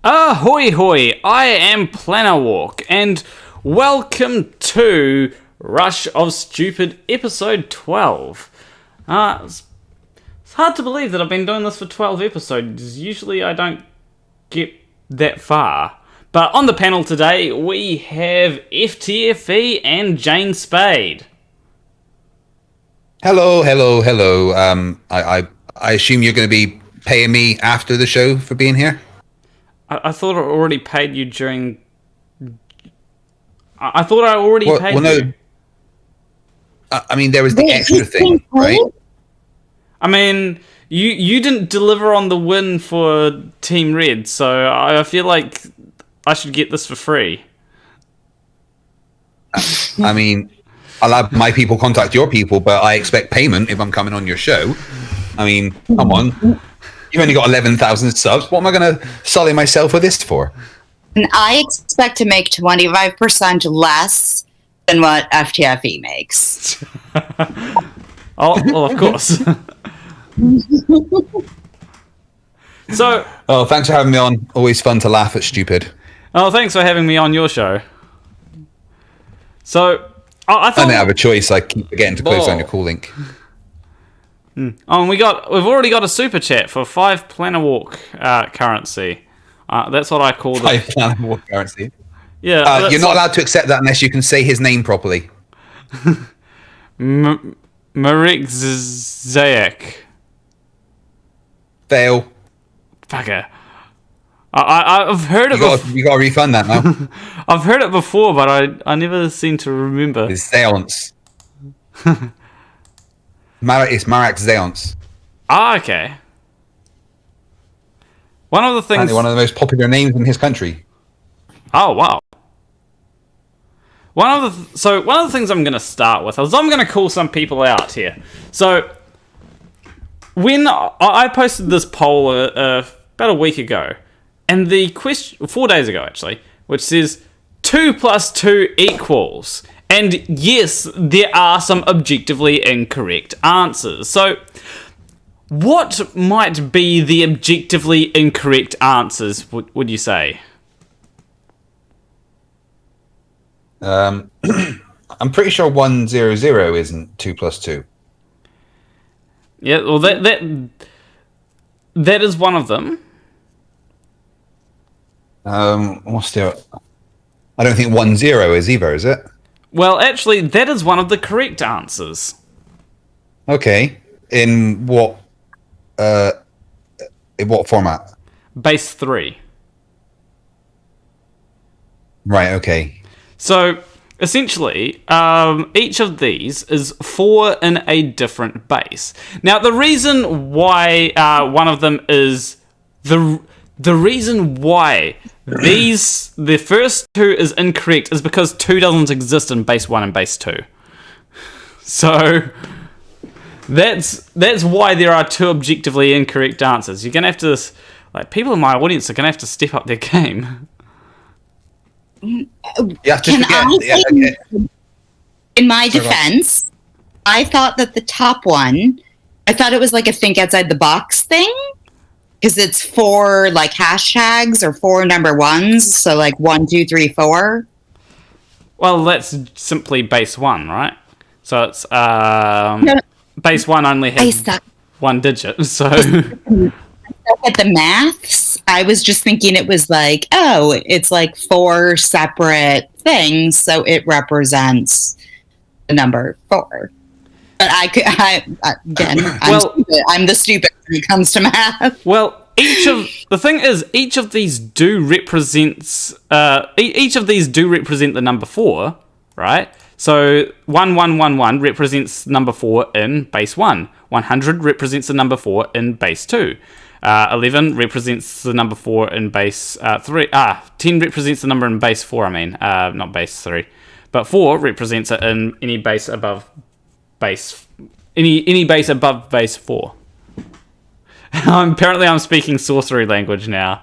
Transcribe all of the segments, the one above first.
Ahoy hoy, I am Planarwalk, and welcome to Rush of Stupid episode 12. It's hard to believe that I've been doing this for 12 episodes. Usually I don't get that far. But on the panel today, we have FTFE and Jane Spade. Hello. I assume you're going to be paying me after the show for being here? I thought I already paid you during... I thought I already paid you. I mean, there was the extra thing, right? I mean, you didn't deliver on the win for Team Red, so I feel like I should get this for free. I mean, I'll have my people contact your people, but I expect payment if I'm coming on your show. I mean, come on. You've only got 11,000 subs. What am I going to sully myself with this for? And I expect to make 25% less than what FTFE makes. Oh, well, of course. Thanks for having me on. Always fun to laugh at stupid. Oh, thanks for having me on your show. So, I thought... I didn't have a choice. I keep forgetting to close down your call link. Oh, and we've already got a super chat for 5 Planarwalk currency. That's what I call the 5 Planarwalk currency. Yeah, you're not allowed to accept that unless you can say his name properly. Marek Zayak. Fail. Fucker. I've heard it before. You got to refund that now. I've heard it before, but I never seem to remember. It's Zeonce. It's Marek Zeonce. Okay. One of the things... Apparently one of the most popular names in his country. Oh, wow. One of the things I'm going to start with is I'm going to call some people out here. So, when I posted this poll about a week ago, and the question, 4 days ago actually, which says 2 + 2 equals... And yes, there are some objectively incorrect answers. So, what might be the objectively incorrect answers, would you say? I'm pretty sure 100 isn't 2 + 2. Yeah, well, that is one of them. What's the... I don't think 10 is either, is it? Well, actually, that is one of the correct answers. Okay. In what format? Base 3. Right, okay. So, essentially, each of these is 4 in a different base. Now, the reason why one of them is... The reason why the first 2 is incorrect is because 2 doesn't exist in base 1 and base 2. So that's why there are 2 objectively incorrect answers. You're gonna have to, like, people in my audience are gonna have to step up their game. Yeah, in my defense, I thought that the top one, I thought it was like a think outside the box thing. Because it's 4 like hashtags or 4 number ones, so like 1, 2, 3, 4. Well, that's simply base 1, right? So it's base 1 only has 1 digit. So at the maths, I was just thinking it was like, oh, it's like 4 separate things, so it represents the number 4. But I'm the stupid when it comes to math. Well, each of these do represent the number 4, right? So 1111 represents number 4 in base 1. 100 represents the number 4 in base 2. 11 represents the number 4 in base 3. 10 represents the number in base 4. Not base 3, but 4 represents it in any base above base, any base above base 4. Apparently I'm speaking sorcery language now.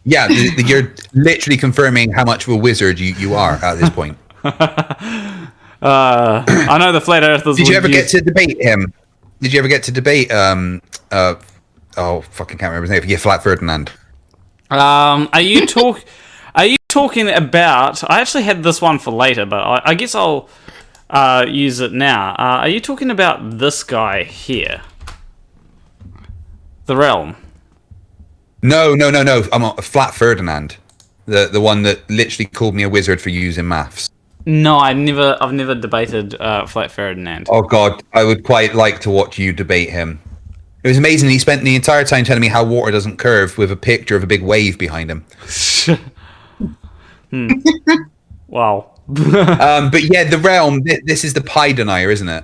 Yeah, you're literally confirming how much of a wizard you are at this point. I know the flat earthers. Did you ever get to debate him? Did you ever get to debate fucking can't remember his name. Yeah, Flat Ferdinand. Are you talking about? I actually had this one for later, but I guess I'll use it now. Are you talking about this guy here? The Realm. No. I'm a Flat Ferdinand, the one that literally called me a wizard for using maths. No, I've never debated Flat Ferdinand. Oh God, I would quite like to watch you debate him. It was amazing. He spent the entire time telling me how water doesn't curve with a picture of a big wave behind him. Wow. But yeah, the Realm. This is the pie denier, isn't it?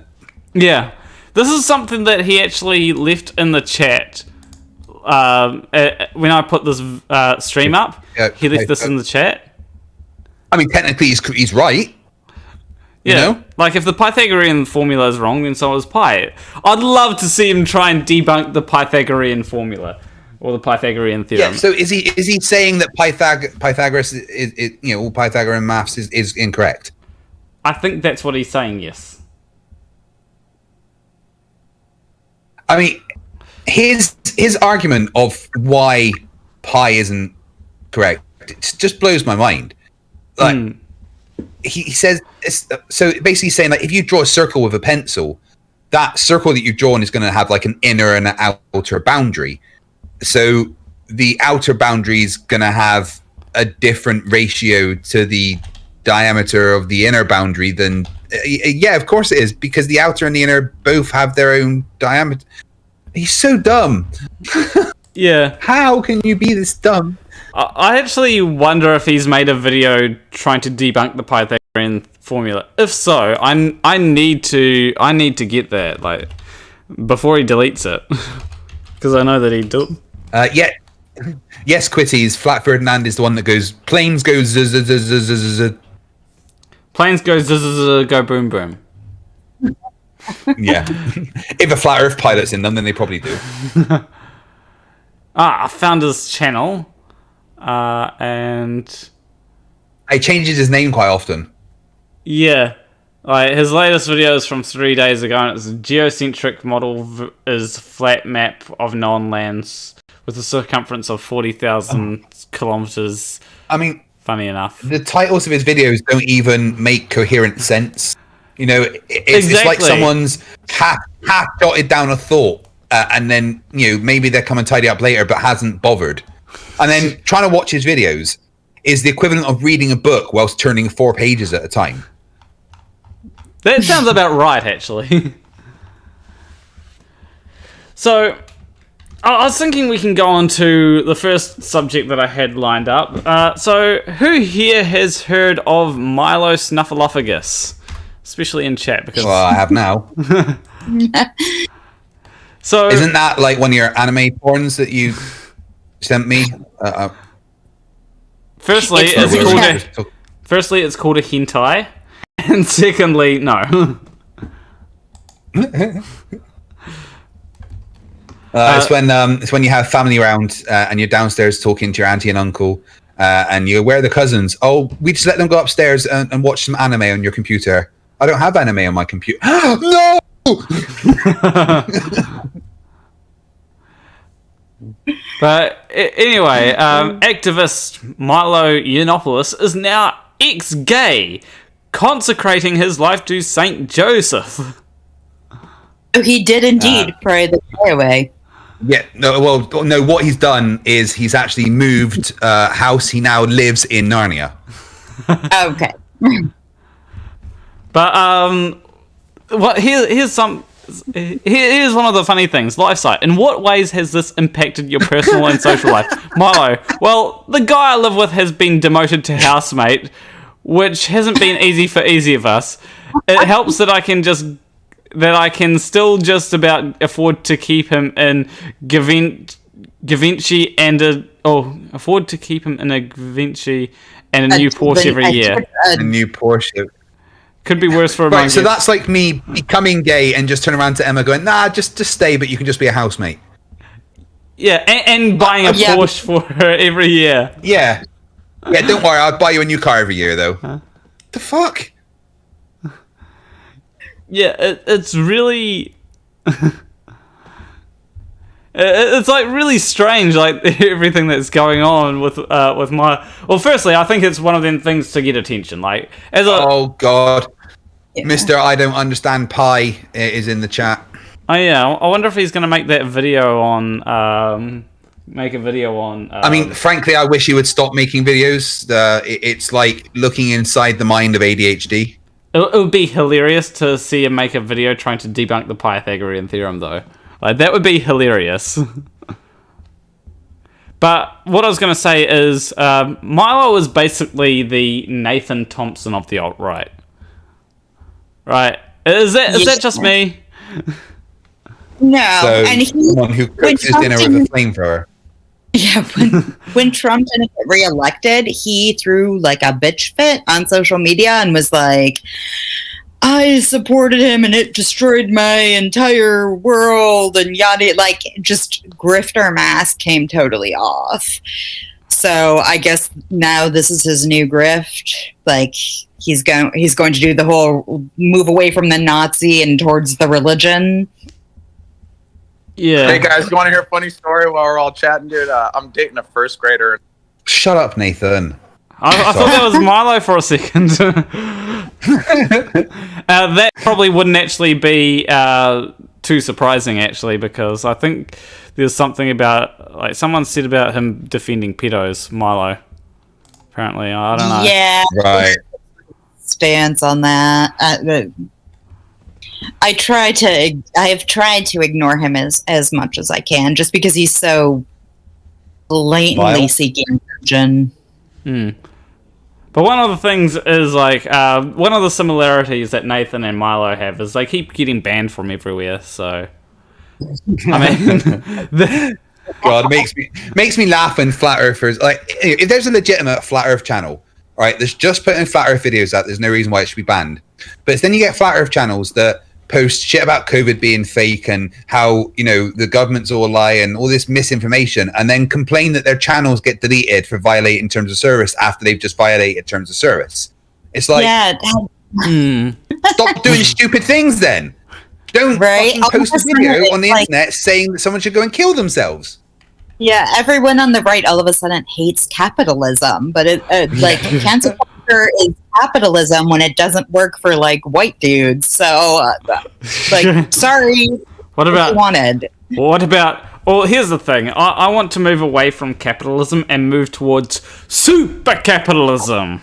Yeah, this is something that he actually left in the chat. When I put this stream up, he left this in the chat. I mean, technically, he's right. Yeah, you know? Like if the Pythagorean formula is wrong, then so is pi. I'd love to see him try and debunk the Pythagorean formula or the Pythagorean theorem. Yeah. So is he saying that Pythagoras is all Pythagorean maths is incorrect? I think that's what he's saying. Yes. I mean, his argument of why pi isn't correct, it just blows my mind. Like he says, so basically saying that if you draw a circle with a pencil, that circle that you've drawn is going to have like an inner and an outer boundary. So the outer boundary is going to have a different ratio to the diameter of the inner boundary than yeah, of course it is, because the outer and the inner both have their own diameter. He's so dumb. Yeah. How can you be this dumb? I actually wonder if he's made a video trying to debunk the Pythagorean formula. If so, I need to get that like before he deletes it, because I know that he do. Yeah. Yes, Quitties. Flat Ferdinand is the one that goes. Planes go z z z z z z. Planes go z z z go boom boom. Yeah. If a flat Earth pilot's in them, then they probably do. I found his channel, and he changes his name quite often. Yeah, like his latest video is from 3 days ago, and it's a geocentric model is flat map of known lands with a circumference of 40,000 kilometers. I mean, funny enough, the titles of his videos don't even make coherent sense. You know, it's like someone's half jotted down a thought, and then maybe they'll come and tidy up later, but hasn't bothered. And then trying to watch his videos is the equivalent of reading a book whilst turning 4 pages at a time. That sounds about right, actually. So, I was thinking we can go on to the first subject that I had lined up. So, who here has heard of Milo Snuffleupagus? Especially in chat, because well, I have now. So isn't that like one of your anime porns that you sent me? Firstly, it's called a hentai, and secondly, no. It's when you have family around and you're downstairs talking to your auntie and uncle, and you're, where are the cousins? Oh, we just let them go upstairs and watch some anime on your computer. I don't have anime on my computer. No! But anyway, activist Milo Yiannopoulos is now ex-gay, consecrating his life to Saint Joseph. Oh, he did indeed pray the day away. Yeah, no. What he's done is he's actually moved house. He now lives in Narnia. Okay. But here's one of the funny things. LifeSite. In what ways has this impacted your personal and social life, Milo? Well, the guy I live with has been demoted to housemate, which hasn't been easy for either of us. It helps that I can still just about afford to keep him in Givenchy and a new Porsche every year. A new Porsche. Could be worse for a right, so that's like me becoming gay and just turn around to Emma going, nah, just stay, but you can just be a housemate. Yeah, and buying a Porsche for her every year. Yeah. Yeah, don't worry, I'll buy you a new car every year, though. Huh? The fuck? Yeah, it's really... It's like really strange, like everything that's going on with my. Well, firstly, I think it's one of them things to get attention. Like as a Oh God, Mr. I don't understand pie is in the chat. oh yeah, I wonder if he's gonna make that video on make a video on. I mean, frankly, I wish he would stop making videos. It's like looking inside the mind of ADHD. It would be hilarious to see him make a video trying to debunk the Pythagorean theorem, though. Like, that would be hilarious. But what I was going to say is, Milo is basically the Nurthen Thurmpson of the alt-right. Right? Is that just me? No, So, and someone who cooks his dinner with a flamethrower. Yeah, when Trump didn't get reelected, he threw like a bitch fit on social media and was like, I supported him and it destroyed my entire world and yada, like just grifter mask came totally off. So I guess now this is his new grift. Like he's going to do the whole move away from the Nazi and towards the religion. Yeah. Hey guys, you want to hear a funny story while we're all chatting, dude? I'm dating a first grader. Shut up, Nathan. I thought that was Milo for a second. That probably wouldn't actually be too surprising, actually, because I think there's something about, like, someone said about him defending pedos, Milo. Apparently, I don't know. Yeah. Right. Stance on that. I have tried to ignore him as much as I can, just because he's so blatantly seeking attention. But one of the things is, like, one of the similarities that Nathan and Milo have is they keep getting banned from everywhere, so... I mean... God, makes me laugh when flat earthers, like, if there's a legitimate flat earth channel, right, that's just putting flat earth videos out, there's no reason why it should be banned. But then you get flat earth channels that post shit about COVID being fake and how, you know, the government's all a lie and all this misinformation, and then complain that their channels get deleted for violating terms of service after they've just violated terms of service. It's like, stop doing stupid things then. Don't fucking post a video on the internet saying that someone should go and kill themselves. Yeah, everyone on the right all of a sudden hates capitalism, but like cancel culture is capitalism when it doesn't work for like white dudes. So, like, sorry. What about wanted? What about? Well, here's the thing. I want to move away from capitalism and move towards super capitalism.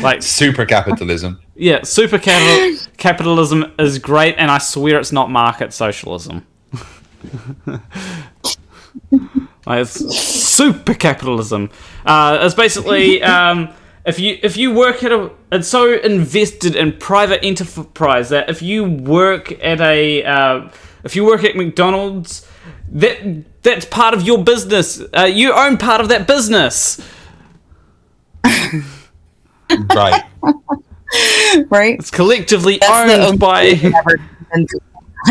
Like super capitalism. Yeah, super capitalism is great, and I swear it's not market socialism. Like, it's super capitalism. It's basically if you work at it's so invested in private enterprise that if you work at McDonald's, that's part of your business. You own part of that business. Right. Right. It's collectively owned by.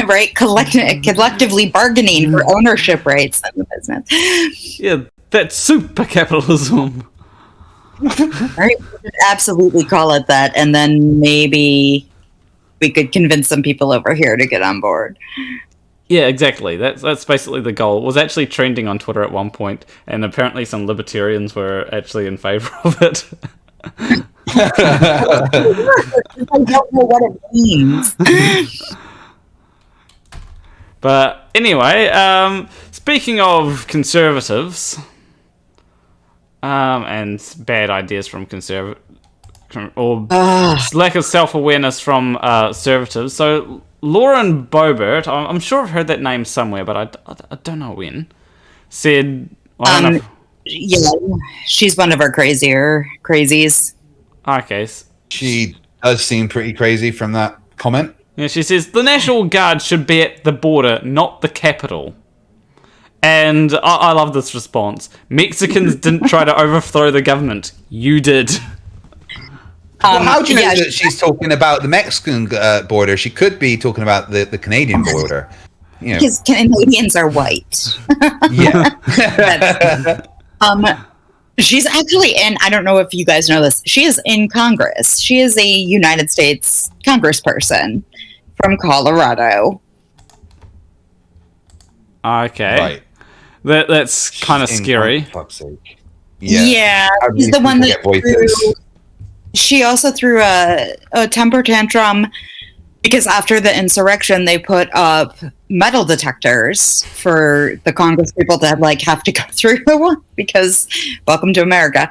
Right, collectively bargaining for ownership rights in the business. Yeah, that's super capitalism. Right, we should absolutely call it that, and then maybe we could convince some people over here to get on board. Yeah, exactly. That's basically the goal. It was actually trending on Twitter at one point, and apparently some libertarians were actually in favor of it. I don't know what it means. But anyway, speaking of conservatives and bad ideas from lack of self-awareness from conservatives, so Lauren Boebert, I'm sure I've heard that name somewhere, but I don't know when, said... Yeah, she's one of our crazies. Okay. She does seem pretty crazy from that comment. Yeah, she says, the National Guard should be at the border, not the capital. And I love this response. Mexicans didn't try to overthrow the government. You did. Well, how do you know that she's talking about the Mexican border? She could be talking about the Canadian border. You know. Because Canadians are white. Yeah. She's actually in, I don't know if you guys know this, she is in Congress. She is a United States congressperson from Colorado. Okay. Right. That's kind of scary. For fuck's sake. Yeah, How do she's these the one people that get voices? she also threw a temper tantrum because after the insurrection, they put up metal detectors for the Congress people to like have to go through because welcome to America,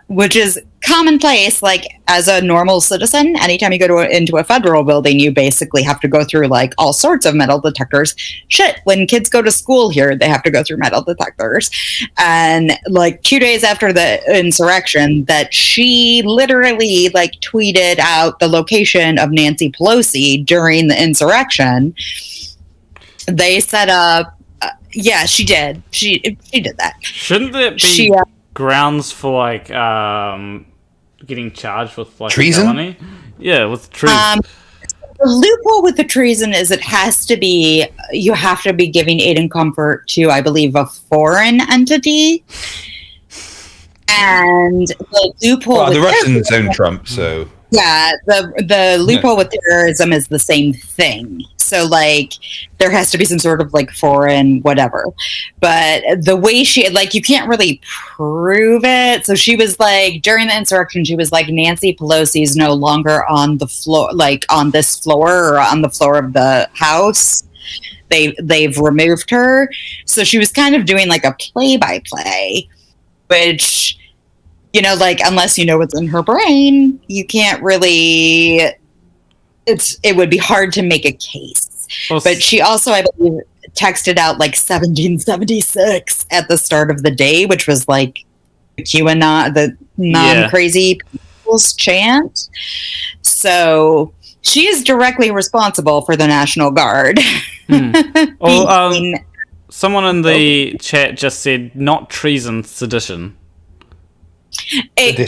which is commonplace. Like as a normal citizen, anytime you go into a federal building, you basically have to go through like all sorts of metal detectors. Shit, when kids go to school here, they have to go through metal detectors. And like 2 days after the insurrection, that she literally like tweeted out the location of Nancy Pelosi during the insurrection. They set up. Yeah, she did. She did that. Shouldn't there be grounds for like getting charged with like treason? A felony? Yeah, with treason. The loophole with the treason is you have to be giving aid and comfort to, I believe, a foreign entity. And the loophole. Well, the Russians own Trump, so. Yeah, the loophole with terrorism is the same thing. So, like, there has to be some sort of, like, foreign whatever. But the way she, like, you can't really prove it. So she was, like, during the insurrection, she was like, Nancy Pelosi is no longer on the floor, like, on this floor or on the floor of the House. They've removed her. So she was kind of doing, like, a play-by-play, which... You know, like, unless you know what's in her brain, you can't really... It would be hard to make a case. Well, but she also, I believe, texted out, like, 1776 at the start of the day, which was, like, the non-crazy people's chant. So she is directly responsible for the National Guard. Well, someone in the chat just said, not treason, sedition. It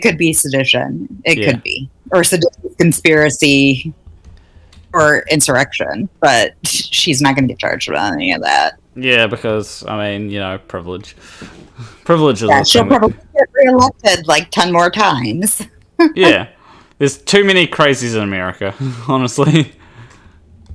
could be sedition. It could be. Or sedition, conspiracy, or insurrection. But she's not going to get charged with any of that. Yeah, because, I mean, you know, privilege. Privilege is she'll probably get reelected like 10 more times. Yeah. There's too many crazies in America, honestly.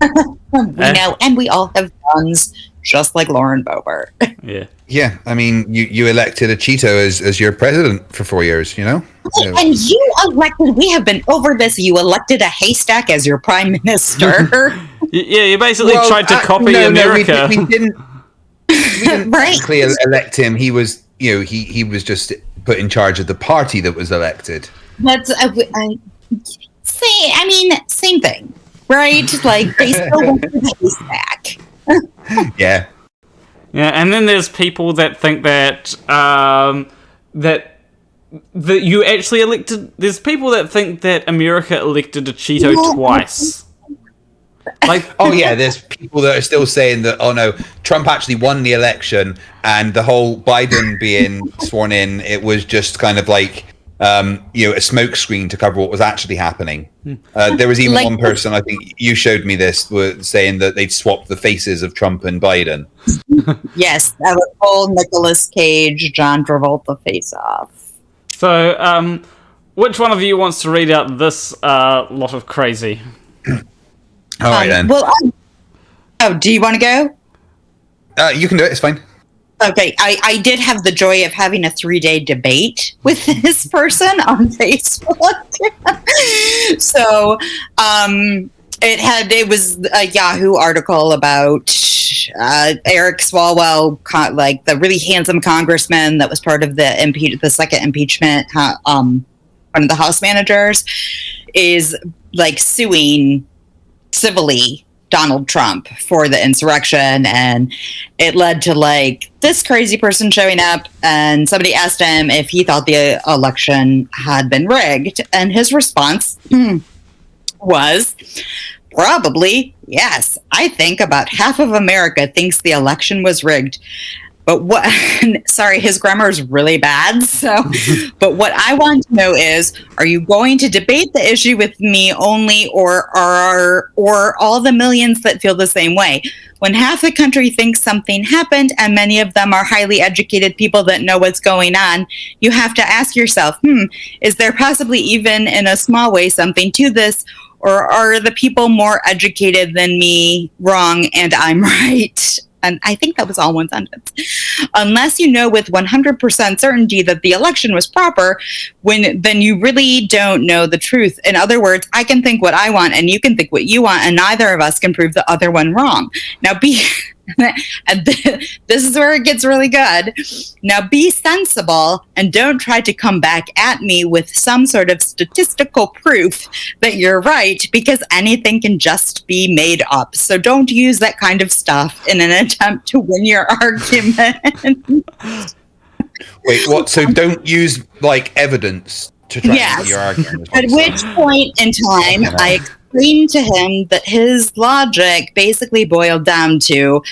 We know, and we all have guns, just like Lauren Boebert. Yeah. Yeah, I mean, you elected a Cheeto as your president for 4 years, you know? So. And we have been over this, you elected a haystack as your prime minister. Yeah, you basically tried to copy America. We didn't right? actually elect him. He was, you know, he was just put in charge of the party that was elected. That's, same thing, right? Like, they still went to the haystack. Yeah. Yeah, and then there's people that think that that you actually elected. There's people that think that America elected a Cheeto twice. Like, oh yeah, there's people that are still saying that. Oh no, Trump actually won the election, and the whole Biden being sworn in, it was just kind of like a smoke screen to cover what was actually happening. There was even one person, I think you showed me this, saying that they'd swapped the faces of Trump and Biden. Yes, that was old Nicolas Cage, John Travolta face-off. So, which one of you wants to read out this lot of crazy? All right, then. Well, do you want to go? You can do it, it's fine. Okay, I did have the joy of having a 3-day debate with this person on Facebook. So, it was a Yahoo article about Eric Swalwell, like the really handsome congressman that was part of the second impeachment. One of the House managers is like suing civilly Donald Trump for the insurrection, and it led to like this crazy person showing up, and somebody asked him if he thought the election had been rigged, and his response was probably yes. I think about half of America thinks the election was rigged. But what, sorry, his grammar is really bad. So, but what I want to know is, are you going to debate the issue with me only, or all the millions that feel the same way? When half the country thinks something happened, and many of them are highly educated people that know what's going on, you have to ask yourself, is there possibly even in a small way something to this? Or are the people more educated than me wrong and I'm right? And I think that was all one sentence. Unless you know with 100% certainty that the election was proper, then you really don't know the truth. In other words, I can think what I want and you can think what you want, and neither of us can prove the other one wrong. Now and this is where it gets really good. Now be sensible and don't try to come back at me with some sort of statistical proof that you're right, because anything can just be made up. So don't use that kind of stuff in an attempt to win your argument. Wait, what? So don't use like evidence to try and win your argument? At which point in time, I explained to him that his logic basically boiled down to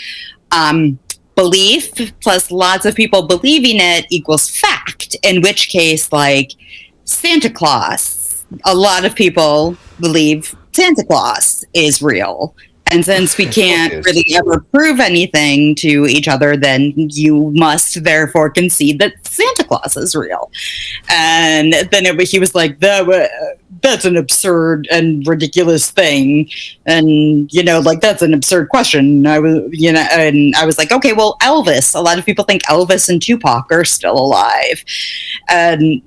belief plus lots of people believing it equals fact, in which case, like, Santa Claus. A lot of people believe Santa Claus is real. And since we can't really ever prove anything to each other, then you must therefore concede that Santa Claus is real. And then he was like, that's an absurd and ridiculous thing. And, like, that's an absurd question. And I was like, okay, well, Elvis. A lot of people think Elvis and Tupac are still alive. And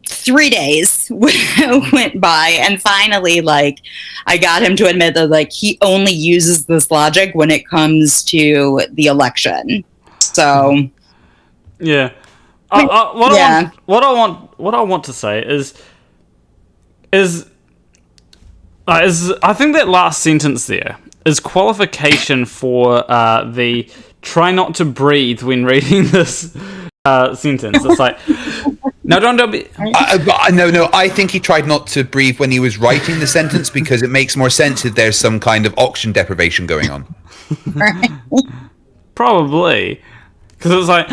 3 days went by, and finally, like, I got him to admit that, like, he only uses this logic when it comes to the election. So, yeah. What I want to say is I think that last sentence there is qualification for the try not to breathe when reading this sentence. It's like, no, don't be. No. I think he tried not to breathe when he was writing the sentence, because it makes more sense if there's some kind of oxygen deprivation going on. Probably, because it was like,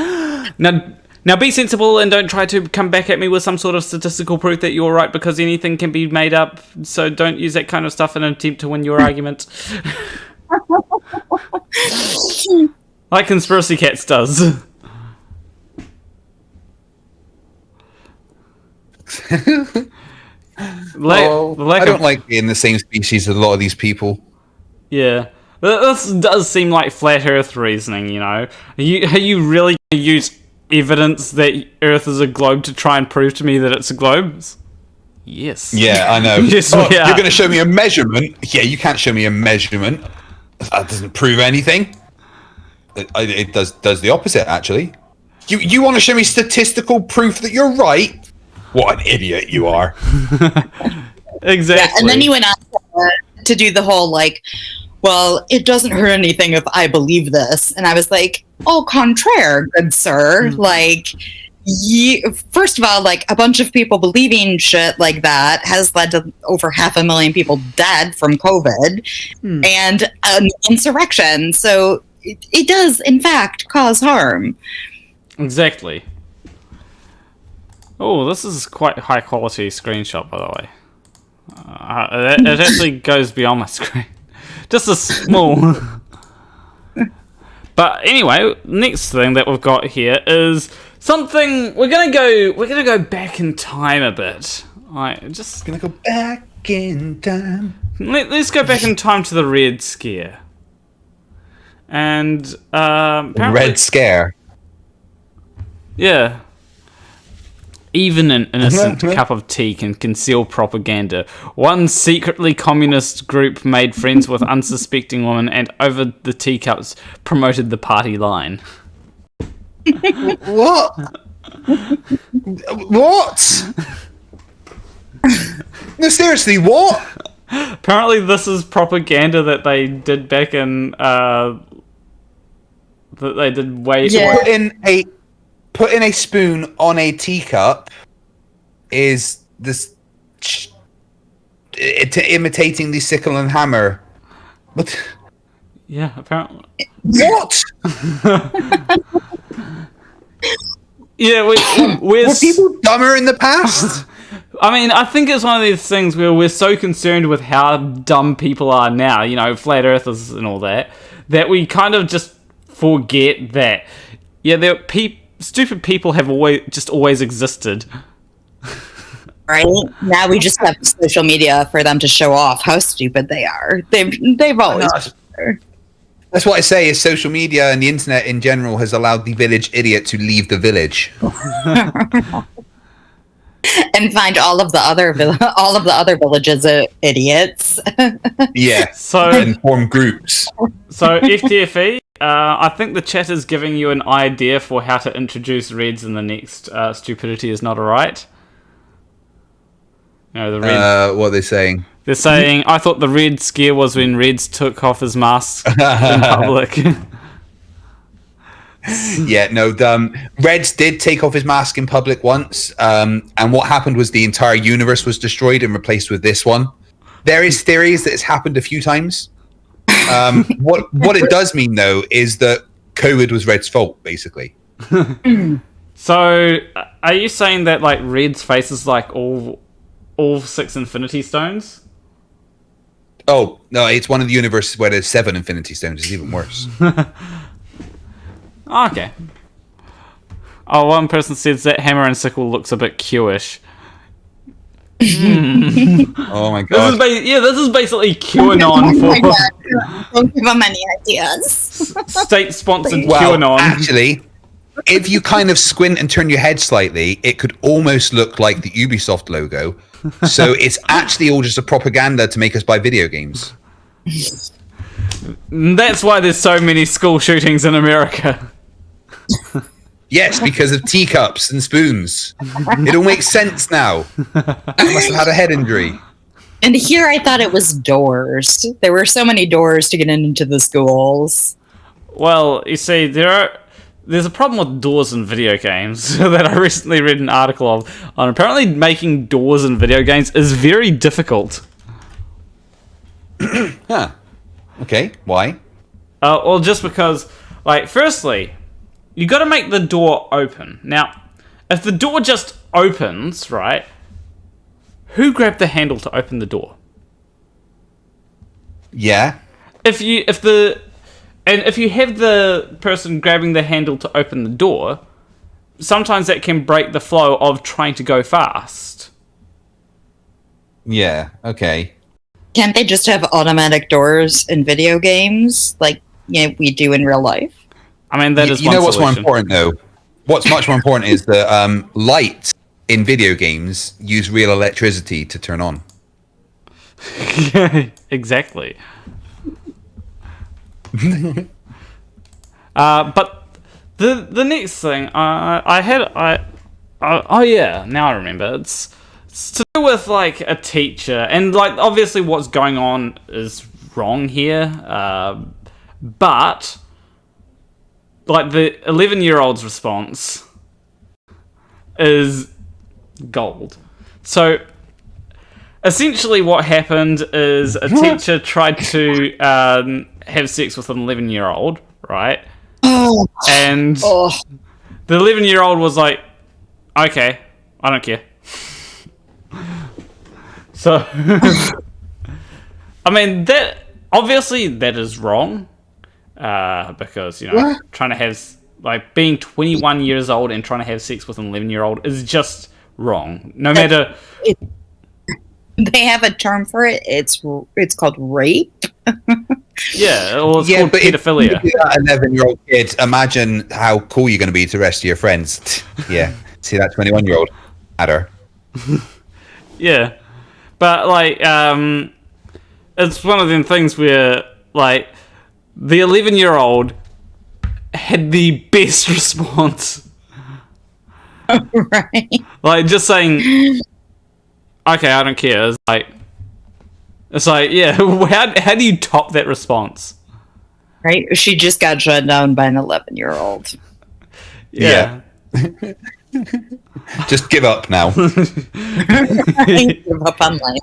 now be sensible and don't try to come back at me with some sort of statistical proof that you're right, because anything can be made up. So don't use that kind of stuff in an attempt to win your argument. Like Conspiracy Cats does. I don't like being the same species as a lot of these people. Yeah. This does seem like flat Earth reasoning, Are you really going to use evidence that Earth is a globe to try and prove to me that it's a globe? Yes. Yeah, I know. Yes, you're going to show me a measurement? Yeah, you can't show me a measurement. That doesn't prove anything. It does the opposite, actually. You want to show me statistical proof that you're right? What an idiot you are. Exactly. Yeah, and then he went on to do the whole, like, well, it doesn't hurt anything if I believe this. And I was like, au contraire, good sir. Like, first of all, like, a bunch of people believing shit like that has led to over 500,000 people dead from COVID and an insurrection. So it does, in fact, cause harm. Exactly. Oh, this is quite high quality screenshot, by the way. It actually goes beyond my screen. Just a small. But anyway, next thing that we've got here is something we're gonna go back in time a bit. Just gonna go back in time. Let's go back in time to the Red Scare. And apparently, Red Scare. Yeah. Even an innocent cup of tea can conceal propaganda. One secretly communist group made friends with unsuspecting women and over the teacups promoted the party line. What? What? No, seriously, what? Apparently this is propaganda that they did back in... that they did way... Yeah. Putting a spoon on a teacup is this imitating the sickle and hammer. But yeah, apparently. What? Yeah, were people dumber in the past? I mean, I think it's one of these things where we're so concerned with how dumb people are now, flat earthers and all that we kind of just forget that, stupid people have always existed. Right? Now we just have social media for them to show off how stupid they are. They've always been there. That's what I say is social media and the internet in general has allowed the village idiot to leave the village. And find all of the other villages idiots. Yeah. So And form groups. So FTFE, I think the chat is giving you an idea for how to introduce Reds in the next Stupidity is Not Alright. No, the Red. What are they saying? They're saying, I thought the Red scare was when Reds took off his mask in public. Yeah, no, Reds did take off his mask in public once, and what happened was the entire universe was destroyed and replaced with this one. There is theories that it's happened a few times. What it does mean, though, is that COVID was Red's fault, basically. So, are you saying that, like, Red's face is like all 6 Infinity Stones? Oh, no, it's one of the universes where there's 7 Infinity Stones. It's even worse. Okay. Oh, one person says that Hammer and Sickle looks a bit Q-ish. Oh my god. This is basically QAnon for Don't give them any ideas. state-sponsored Well, QAnon. actually, if you kind of squint and turn your head slightly, it could almost look like the Ubisoft logo. So it's actually all just a propaganda to make us buy video games. That's why there's so many school shootings in America. Yes, because of teacups and spoons. It all makes sense now. I must have had a head injury. And here I thought it was doors. There were so many doors to get into the schools. Well, you see, there's a problem with doors in video games that I recently read an article of. On apparently making doors in video games is very difficult. Huh. Okay, why? Well, just because, like, firstly, you got to make the door open. Now, if the door just opens, right, who grabbed the handle to open the door? Yeah. If you have the person grabbing the handle to open the door, sometimes that can break the flow of trying to go fast. Yeah, okay. Can't they just have automatic doors in video games like we do in real life? I mean, that is You one know what's more solution. important, though? What's much more important is that lights in video games use real electricity to turn on. Exactly. But the next thing now I remember. It's to do with like a teacher, and like obviously what's going on is wrong here, but like the 11-year-old's response is gold. So essentially what happened is a teacher tried to have sex with an 11-year-old, right? Oh. And Oh. the 11-year-old was like, okay, I don't care. So, I mean, that obviously that is wrong, because, you know, What? trying to have, like, being 21 years old and trying to have sex with an 11-year-old is just wrong. No matter... They have a term for it. It's called rape. Yeah, or it's called but pedophilia. if you're that 11-year-old kid, imagine how cool you're going to be to the rest of your friends. Yeah, see that 21-year-old at her. Yeah, but like, it's one of them things where like the 11-year-old had the best response. Right. Like just saying, "Okay, I don't care." It's like, yeah. How do you top that response? Right. She just got shut down by an 11-year-old. Yeah. Just give up now. Give up on life.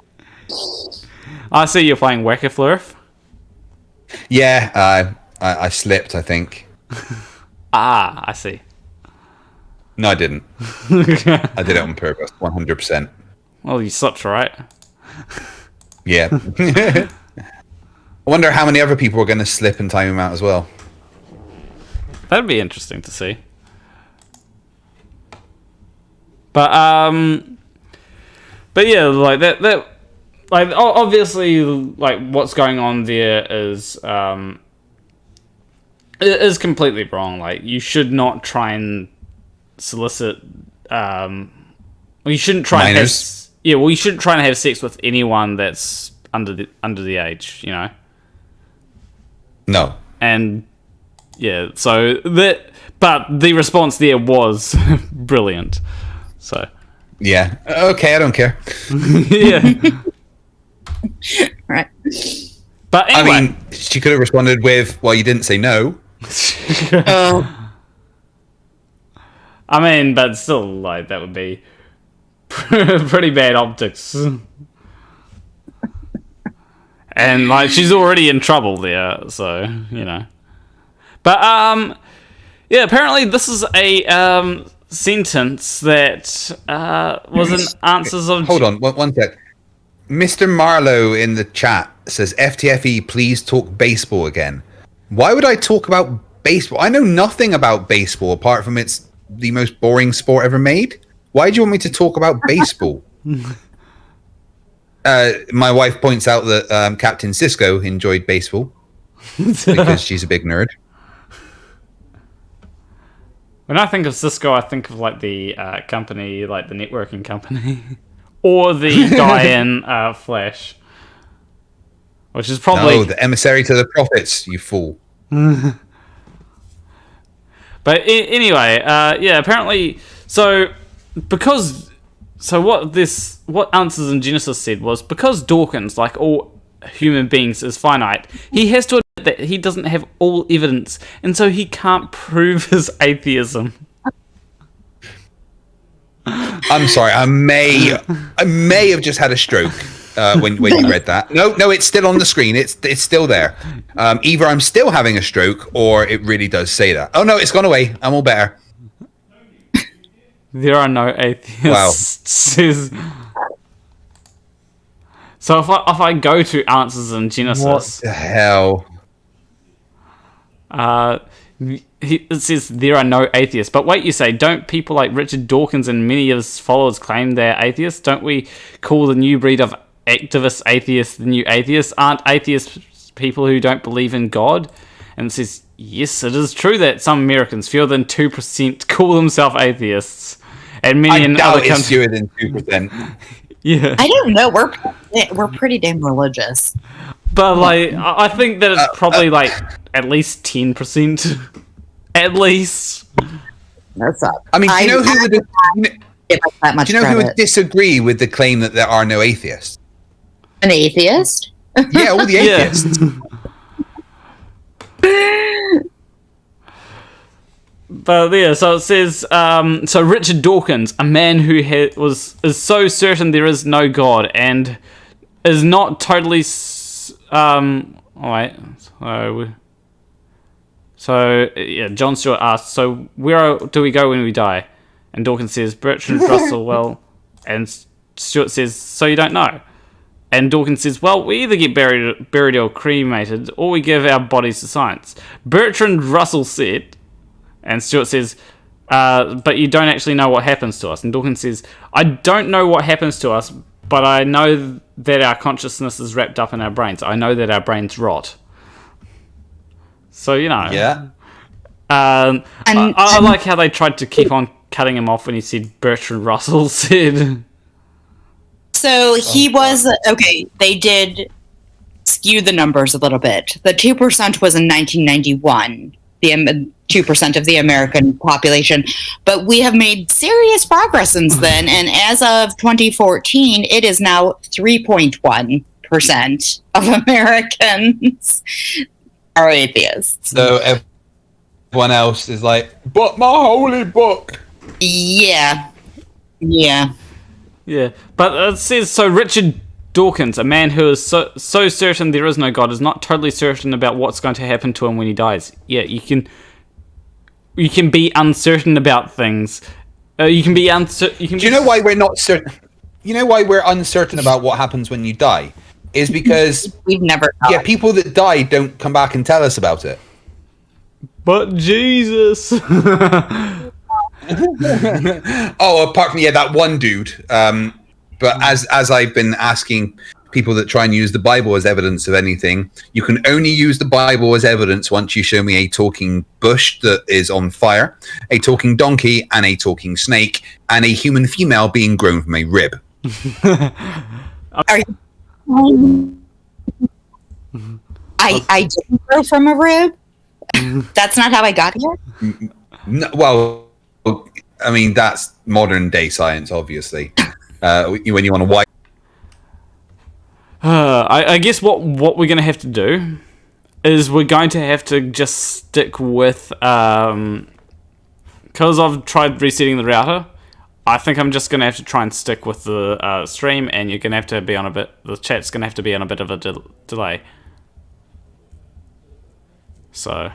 I see you're playing Whack-a-Flurf. Yeah, I slipped, I think. Ah, I see. No, I didn't. I did it on purpose, 100%. Well, you slept, right? Yeah. I wonder how many other people are going to slip and time him out as well. That'd be interesting to see. But But yeah, like that, like obviously, like what's going on there is it is completely wrong. Like you should not try and solicit. Well, you shouldn't try minors. well, you shouldn't try and have sex with anyone that's under the age, you know. No. And yeah, so but the response there was brilliant. So Yeah. Okay, I don't care. yeah. Right. But anyway. I mean, she could have responded with, "Well, you didn't say no." I mean, but still, like, that would be pretty bad optics. And, like, she's already in trouble there, so, you know. But, yeah, apparently this is a, sentence that, was an answers of... Hold on, one sec. Mr. Marlowe in the chat says, FTFE, please talk baseball again. Why would I talk about baseball? I know nothing about baseball apart from it's the most boring sport ever made. Why do you want me to talk about baseball? My wife points out that Captain Cisco enjoyed baseball because she's a big nerd. When I think of Cisco, I think of, like, the company, like, the networking company. Or the guy in Flash. Which is probably... No, the emissary to the prophets, you fool. But anyway, yeah, apparently... So what Answers in Genesis said was, because Dawkins, like all human beings, is finite, he has to admit that he doesn't have all evidence, and so he can't prove his atheism. I'm sorry, I may have just had a stroke when you read that. No, it's still on the screen. It's still there. Either I'm still having a stroke, or it really does say that. Oh no, it's gone away. I'm all better. There are no atheists. Wow. So if I go to Answers in Genesis, what the hell? It says there are no atheists. But wait, you say, don't people like Richard Dawkins and many of his followers claim they're atheists? Don't we call the new breed of activist atheists the new atheists? Aren't atheists people who don't believe in God? And it says, yes, it is true that some Americans, fewer than 2%, call themselves atheists. And many in other countries... fewer than 2%. Yeah. I don't know. We're pretty damn religious. But, like, I think that it's probably, like, at least 10%. At least. That's up. I mean, do you know who would credit. disagree with the claim that there are no atheists? An atheist? Yeah, all the atheists. But yeah, so it says, so Richard Dawkins, a man who is so certain there is no God and is not totally, So, yeah, John Stewart asks, so where do we go when we die? And Dawkins says, Bertrand Russell, well, and Stewart says, so you don't know? And Dawkins says, well, we either get buried or cremated, or we give our bodies to science. Bertrand Russell said, and Stewart says, but you don't actually know what happens to us. And Dawkins says, I don't know what happens to us, but I know that our consciousness is wrapped up in our brains. I know that our brains rot. So, you know. Yeah. I like how they tried to keep on cutting him off when he said Bertrand Russell said. So he was, okay, they did skew the numbers a little bit. The 2% was in 1991, the 2% of the American population. But we have made serious progress since then, and as of 2014, it is now 3.1% of Americans are atheists. So everyone else is like, but my holy book. Yeah. But it says, so Richard Dawkins, a man who is so certain there is no God, is not totally certain about what's going to happen to him when he dies. Yeah, you can be uncertain about things. You can be uncertain. Do you know why we're not certain? You know why we're uncertain about what happens when you die? Is because we've never. Yeah, people that die don't come back and tell us about it. But Jesus. Oh, apart from that one dude. but as I've been asking people that try and use the Bible as evidence of anything, you can only use the Bible as evidence once you show me a talking bush that is on fire, a talking donkey, and a talking snake, and a human female being grown from a rib. I didn't grow from a rib. That's not how I got here. No, well, I mean, that's modern day science, obviously. When you want to wipe. I guess what we're going to have to do is we're going to have to just stick with... Because I've tried resetting the router, I think I'm just going to have to try and stick with the stream, and you're going to have to be on a bit... The chat's going to have to be on a bit of a delay. So...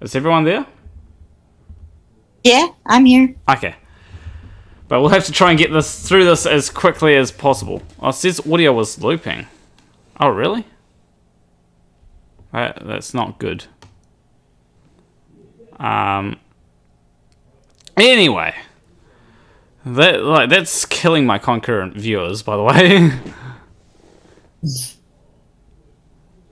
Is everyone there? Yeah, I'm here. Okay. But we'll have to try and get through this as quickly as possible. Oh, it says audio was looping. Oh, really? That's not good. Anyway. That's killing my concurrent viewers, by the way.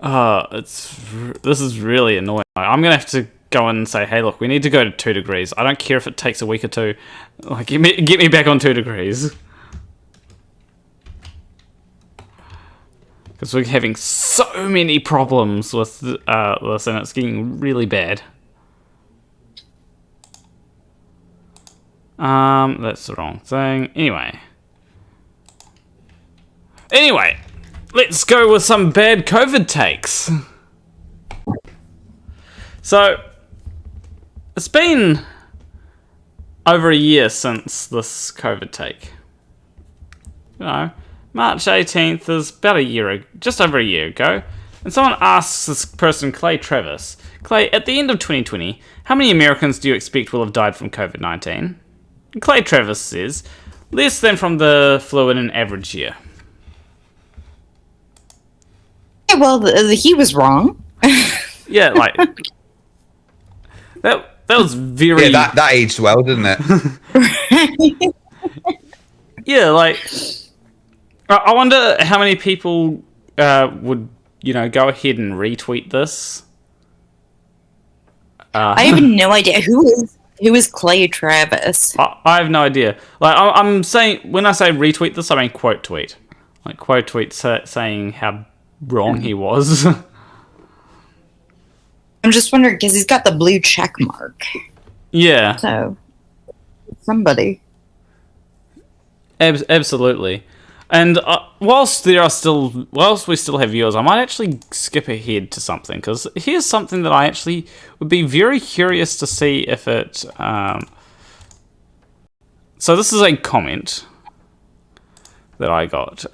This is really annoying. I'm gonna have to go in and say, hey, look, we need to go to 2 degrees. I don't care if it takes a week or two. Like, get me back on 2 degrees. Because we're having so many problems with this, and it's getting really bad. That's the wrong thing. Anyway, let's go with some bad COVID takes. So, it's been over a year since this COVID take. You know, March 18th is about just over a year ago. And someone asks this person, Clay Travis, Clay, at the end of 2020, how many Americans do you expect will have died from COVID-19? Clay Travis says, less than from the flu in an average year. Yeah, well, he was wrong. Yeah, like... That was very... Yeah, that aged well, didn't it? Yeah, like... I wonder how many people would, go ahead and retweet this. I have no idea. Who is Clay Travis? I have no idea. Like, I'm saying... When I say retweet this, I mean quote tweet. Like, quote tweet saying how wrong he was. I'm just wondering, because he's got the blue check mark. Yeah. So, somebody. Absolutely. And whilst we still have viewers, I might actually skip ahead to something, because here's something that I actually would be very curious to see if it... So this is a comment that I got.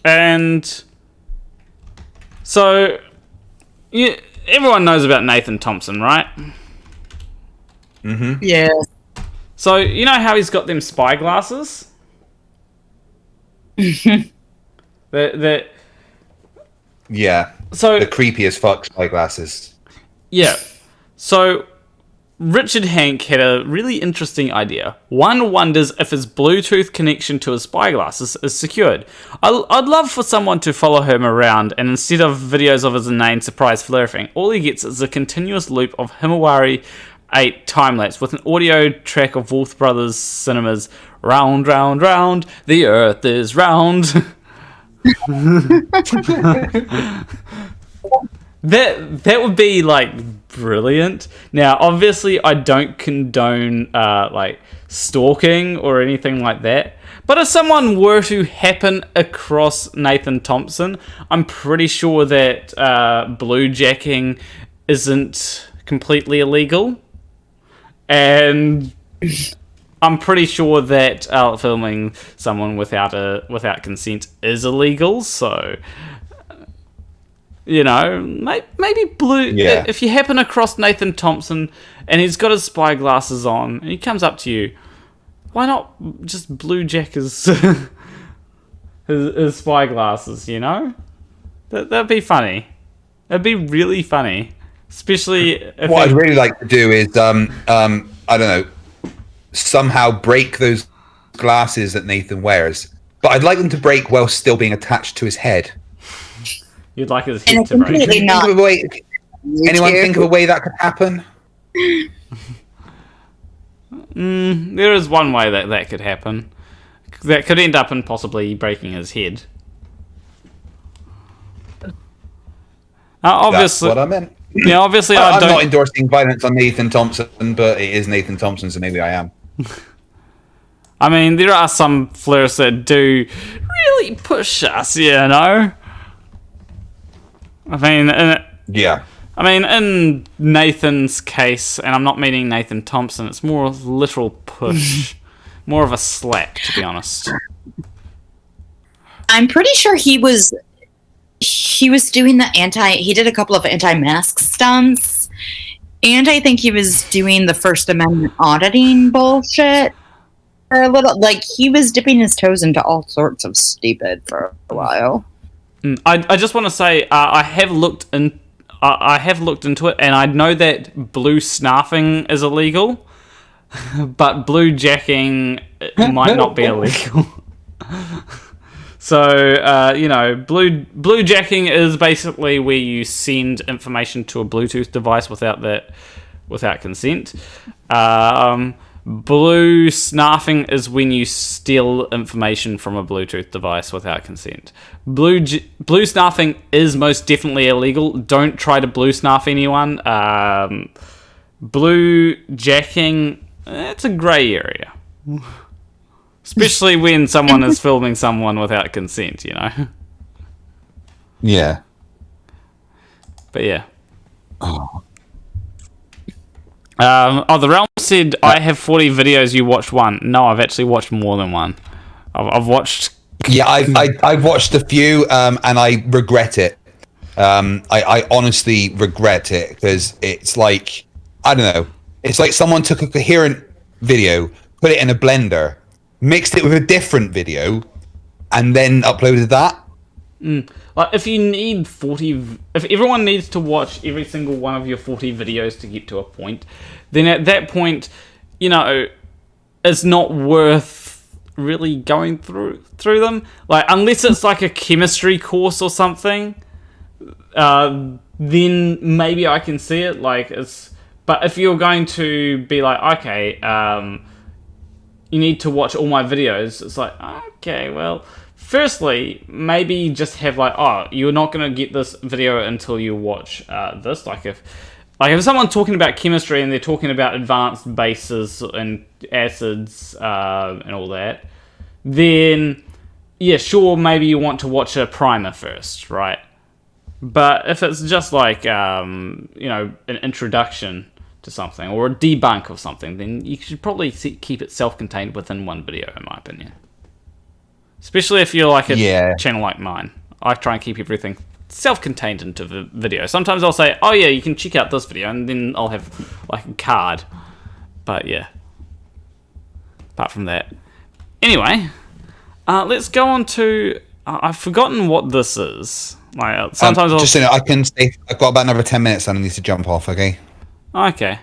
And so... Yeah, everyone knows about Nurthen Thurmpson, right? Mm-hmm. Yeah. So, you know how he's got them spy glasses? that Yeah. So the creepy as fuck spy glasses. Yeah. So Richard Hank had a really interesting idea. One wonders if his Bluetooth connection to his spyglasses is secured. I'd love for someone to follow him around, and instead of videos of his inane surprise flirting, all he gets is a continuous loop of Himawari 8 time-lapse with an audio track of Wolf Brothers Cinema's Round, Round, Round, the Earth is Round. That would be, like, brilliant. Now, obviously, I don't condone, like, stalking or anything like that. But if someone were to happen across Nurthen Thurmpson, I'm pretty sure that bluejacking isn't completely illegal. And I'm pretty sure that filming someone without consent is illegal, so... You know, maybe blue. Yeah. If you happen across Nurthen Thurmpson and he's got his spy glasses on and he comes up to you, why not just blue jack his spy glasses? You know, that'd be funny. That'd be really funny, especially if I'd really like to do is I don't know, somehow break those glasses that Nathan wears, but I'd like them to break while still being attached to his head. You'd like his head to break. Think of a way, anyone think of a way that could happen? There is one way that could happen. That could end up in possibly breaking his head. Obviously, that's what I meant. Yeah, obviously, I'm not endorsing violence on Nurthen Thurmpson, but it is Nurthen Thurmpson, so maybe I am. I mean, there are some flirts that do really push us, you know? I mean, yeah. I mean, in Nathan's case, and I'm not meaning Nurthen Thurmpson, it's more a literal push. More of a slap, to be honest. I'm pretty sure he was doing he did a couple of anti-mask stunts, and I think he was doing the First Amendment auditing bullshit for a little. Like, he was dipping his toes into all sorts of stupid for a while. I just want to say I have looked into it, and I know that blue snarfing is illegal, but blue jacking might not be illegal. So, you know, blue jacking is basically where you send information to a Bluetooth device without consent. Blue snarfing is when you steal information from a Bluetooth device without consent. Blue snarfing is most definitely illegal. Don't try to blue snarf anyone. Blue jacking, it's a grey area. Especially when someone is filming someone without consent, you know? Yeah. But yeah. The Realm said, I have 40 videos, you watched one. No, I've actually watched more than one. I've watched... Yeah, I've watched a few, and I regret it. I honestly regret it, because it's like, I don't know, it's like someone took a coherent video, put it in a blender, mixed it with a different video, and then uploaded that. Like, if you need 40... If everyone needs to watch every single one of your 40 videos to get to a point, then at that point, you know, it's not worth really going through them. Like, unless it's like a chemistry course or something, then maybe I can see it. Like, it's... But if you're going to be like, okay, you need to watch all my videos, it's like, okay, well, firstly, maybe just have like, oh, you're not going to get this video until you watch this. Like if someone's talking about chemistry and they're talking about advanced bases and acids and all that, then yeah, sure, maybe you want to watch a primer first, right? But if it's just like, you know, an introduction to something or a debunk of something, then you should probably keep it self-contained within one video, in my opinion. Especially if you're like a channel like mine. I try and keep everything self-contained into the video. Sometimes I'll say, oh yeah, you can check out this video, and then I'll have like a card. But yeah. Apart from that. Anyway, let's go on to... I've forgotten what this is. Like, sometimes just so you know, I can stay... I've got about another 10 minutes and I need to jump off, okay? Okay.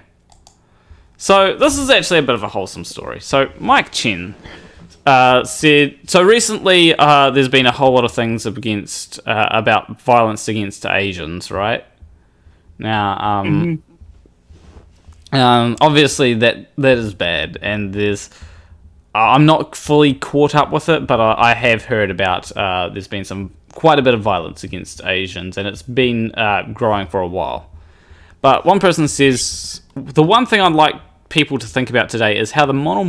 So, this is actually a bit of a wholesome story. So, Mike Chen said... So, recently, there's been a whole lot of things against... about violence against Asians, right? Now, obviously, that is bad. And there's... I'm not fully caught up with it, but I have heard about... there's been quite a bit of violence against Asians, and it's been growing for a while. But one person says, the one thing I'd like people to think about today is how the model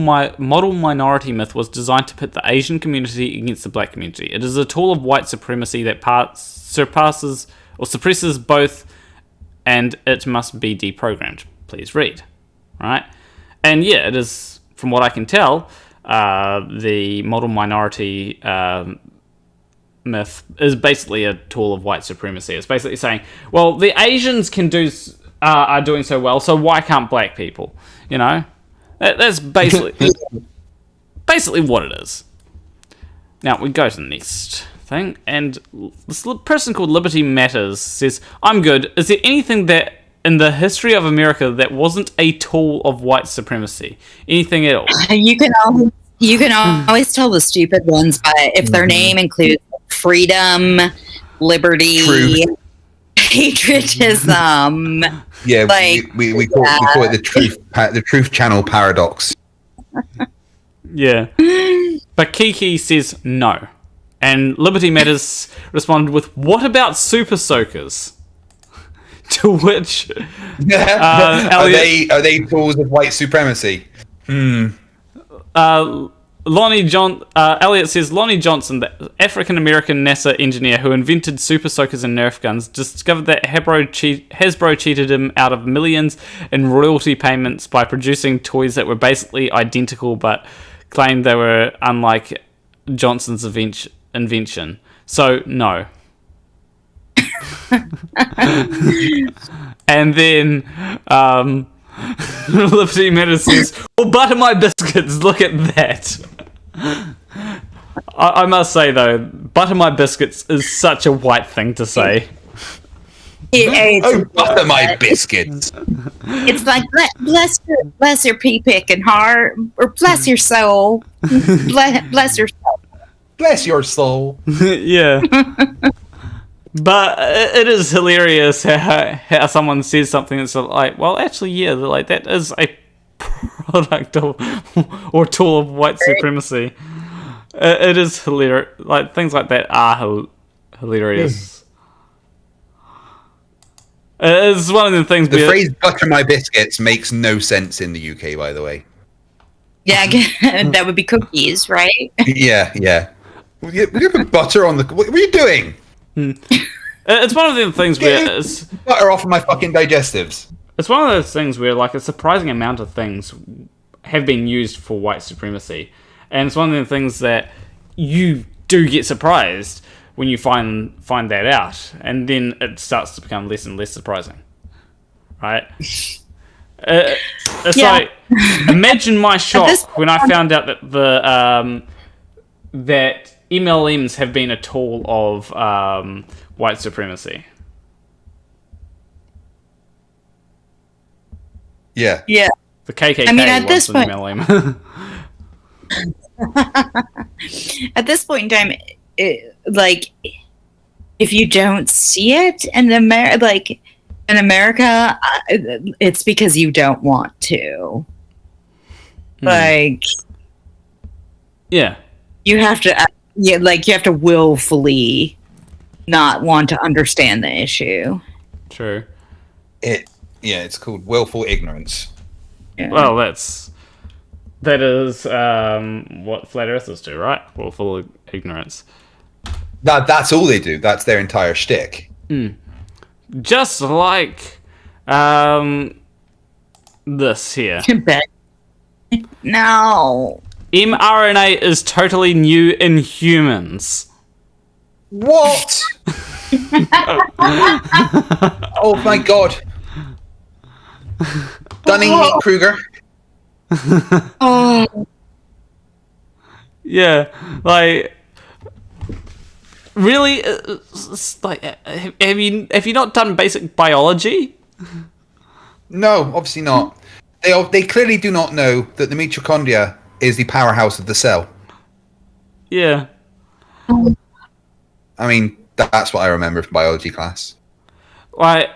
minority myth was designed to pit the Asian community against the black community. It is a tool of white supremacy that suppresses both, and it must be deprogrammed. Please read. Right? And yeah, it is, from what I can tell, the model minority myth is basically a tool of white supremacy. It's basically saying, well, the Asians are doing so well, so why can't black people? You know, that's basically what it is. Now we go to the next thing, and this person called Liberty Matters says, "I'm good. Is there anything that in the history of America that wasn't a tool of white supremacy? Anything at all?" You can always tell the stupid ones by if their name includes freedom, liberty, Truth. patriotism. Yeah, Like, we call it the truth channel paradox. Yeah. But Kiki says no. And Liberty Matters responded with, what about super soakers? To which Elliot, are they tools of white supremacy? Elliot says Lonnie Johnson, the African-American NASA engineer who invented super soakers and Nerf guns, discovered that Hasbro cheated him out of millions in royalty payments by producing toys that were basically identical but claimed they were unlike Johnson's invention. So, no. And then Liberty Matters says, well, butter my biscuits, look at that. I must say though, butter my biscuits is such a white thing to say. Butter my biscuits. It's like bless your pea picking heart, or bless your soul, bless your soul. Bless your soul. Yeah. But it is hilarious how someone says something that's like, well, actually, yeah, like that is a product or tool of white supremacy. It is hilarious. Like things like that are hilarious. It's one of the things. The phrase "butter my biscuits" makes no sense in the UK, by the way. Yeah, that would be cookies, right? Yeah. We put butter on the. What are you doing? It's one of the things where butter off of my fucking digestives. It's one of those things where like a surprising amount of things have been used for white supremacy, and it's one of the things that you do get surprised when you find that out, and then it starts to become less and less surprising, right? It's like, imagine my shock when I found out that that MLMs have been a tool of white supremacy. Yeah. The KKK at wants this an point, MLM. at this point in time, if you don't see it in America, it's because you don't want to. Like, yeah, you have to, you have to willfully not want to understand the issue. True. It's called willful ignorance. Yeah. Well, that is what flat earthers do, right? Willful ignorance. That's all they do. That's their entire shtick. Just like this here. No. mRNA is totally new in humans. What? Oh my god. Dunning-Kruger. Oh. Yeah, like really, it's like have you not done basic biology? No, obviously not. They clearly do not know that the mitochondria is the powerhouse of the cell. Yeah. I mean, that's what I remember from biology class. Like,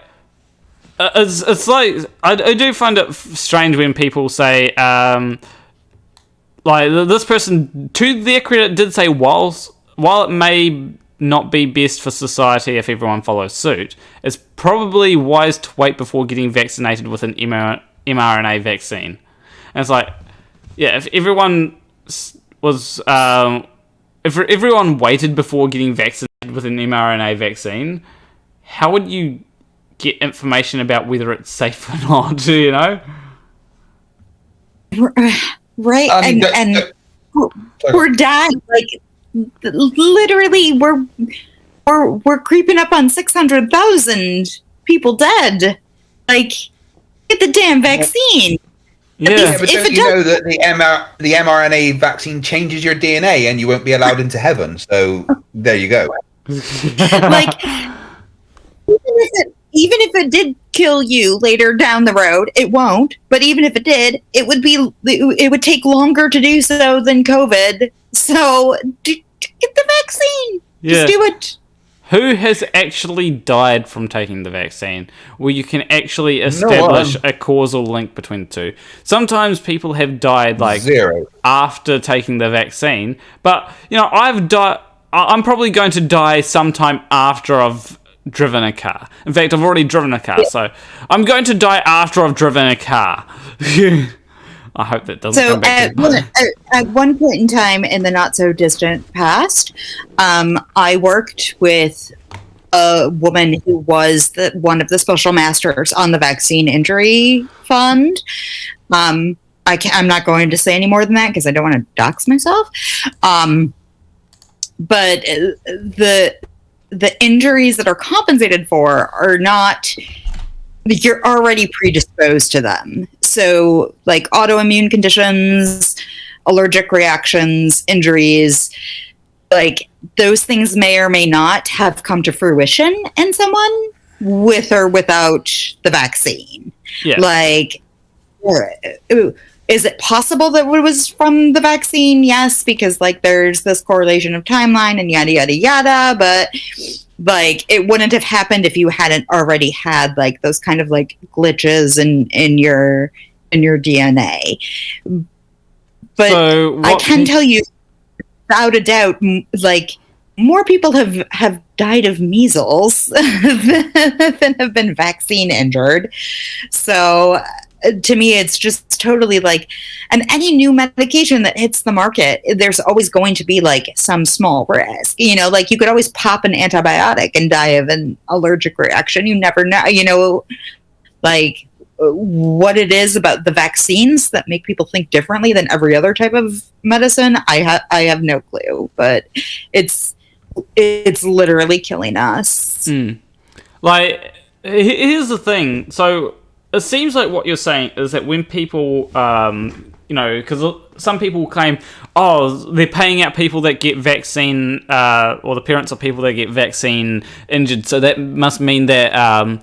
it's like I do find it strange when people say, like this person, to their credit, did say while it may not be best for society if everyone follows suit, it's probably wise to wait before getting vaccinated with an mRNA vaccine. And it's like, yeah, if everyone was, if everyone waited before getting vaccinated with an mRNA vaccine, how would you get information about whether it's safe or not? You know, right? And we're dying. Like, literally, we're creeping up on 600,000 people dead. Like, get the damn vaccine. Yeah, but don't you know that the mRNA vaccine changes your DNA and you won't be allowed into heaven? So there you go. Like, even if it did kill you later down the road. It won't. But even if it did, it would take longer to do so than COVID. So get the vaccine. Yeah. Just do it. Who has actually died from taking the vaccine? Where you can actually establish a causal link between the two. Sometimes people have died Zero. after taking the vaccine, but I'm probably going to die sometime after I've driven a car. In fact, I've already driven a car, so I'm going to die after I've driven a car. I hope that doesn't come back. At one point in time in the not so distant past, I worked with a woman who was one of the special masters on the Vaccine Injury Fund. I'm not going to say any more than that because I don't want to dox myself. But the injuries that are compensated for are not. You're already predisposed to them. So, like autoimmune conditions, allergic reactions, injuries, like those things may or may not have come to fruition in someone with or without the vaccine. Yeah. Like, is it possible that it was from the vaccine? Yes, because like there's this correlation of timeline and yada, yada, yada, but like it wouldn't have happened if you hadn't already had like those kind of like glitches in your DNA. But So I can tell you without a doubt, like more people have died of measles than have been vaccine injured. So to me, it's just totally like, and any new medication that hits the market, there's always going to be like some small risk, like you could always pop an antibiotic and die of an allergic reaction. You never know, like what it is about the vaccines that make people think differently than every other type of medicine. I have no clue, but it's literally killing us. Like, here's the thing. So it seems like what you're saying is that when people, because some people claim, they're paying out people that get vaccine, or the parents of people that get vaccine injured, so that must mean that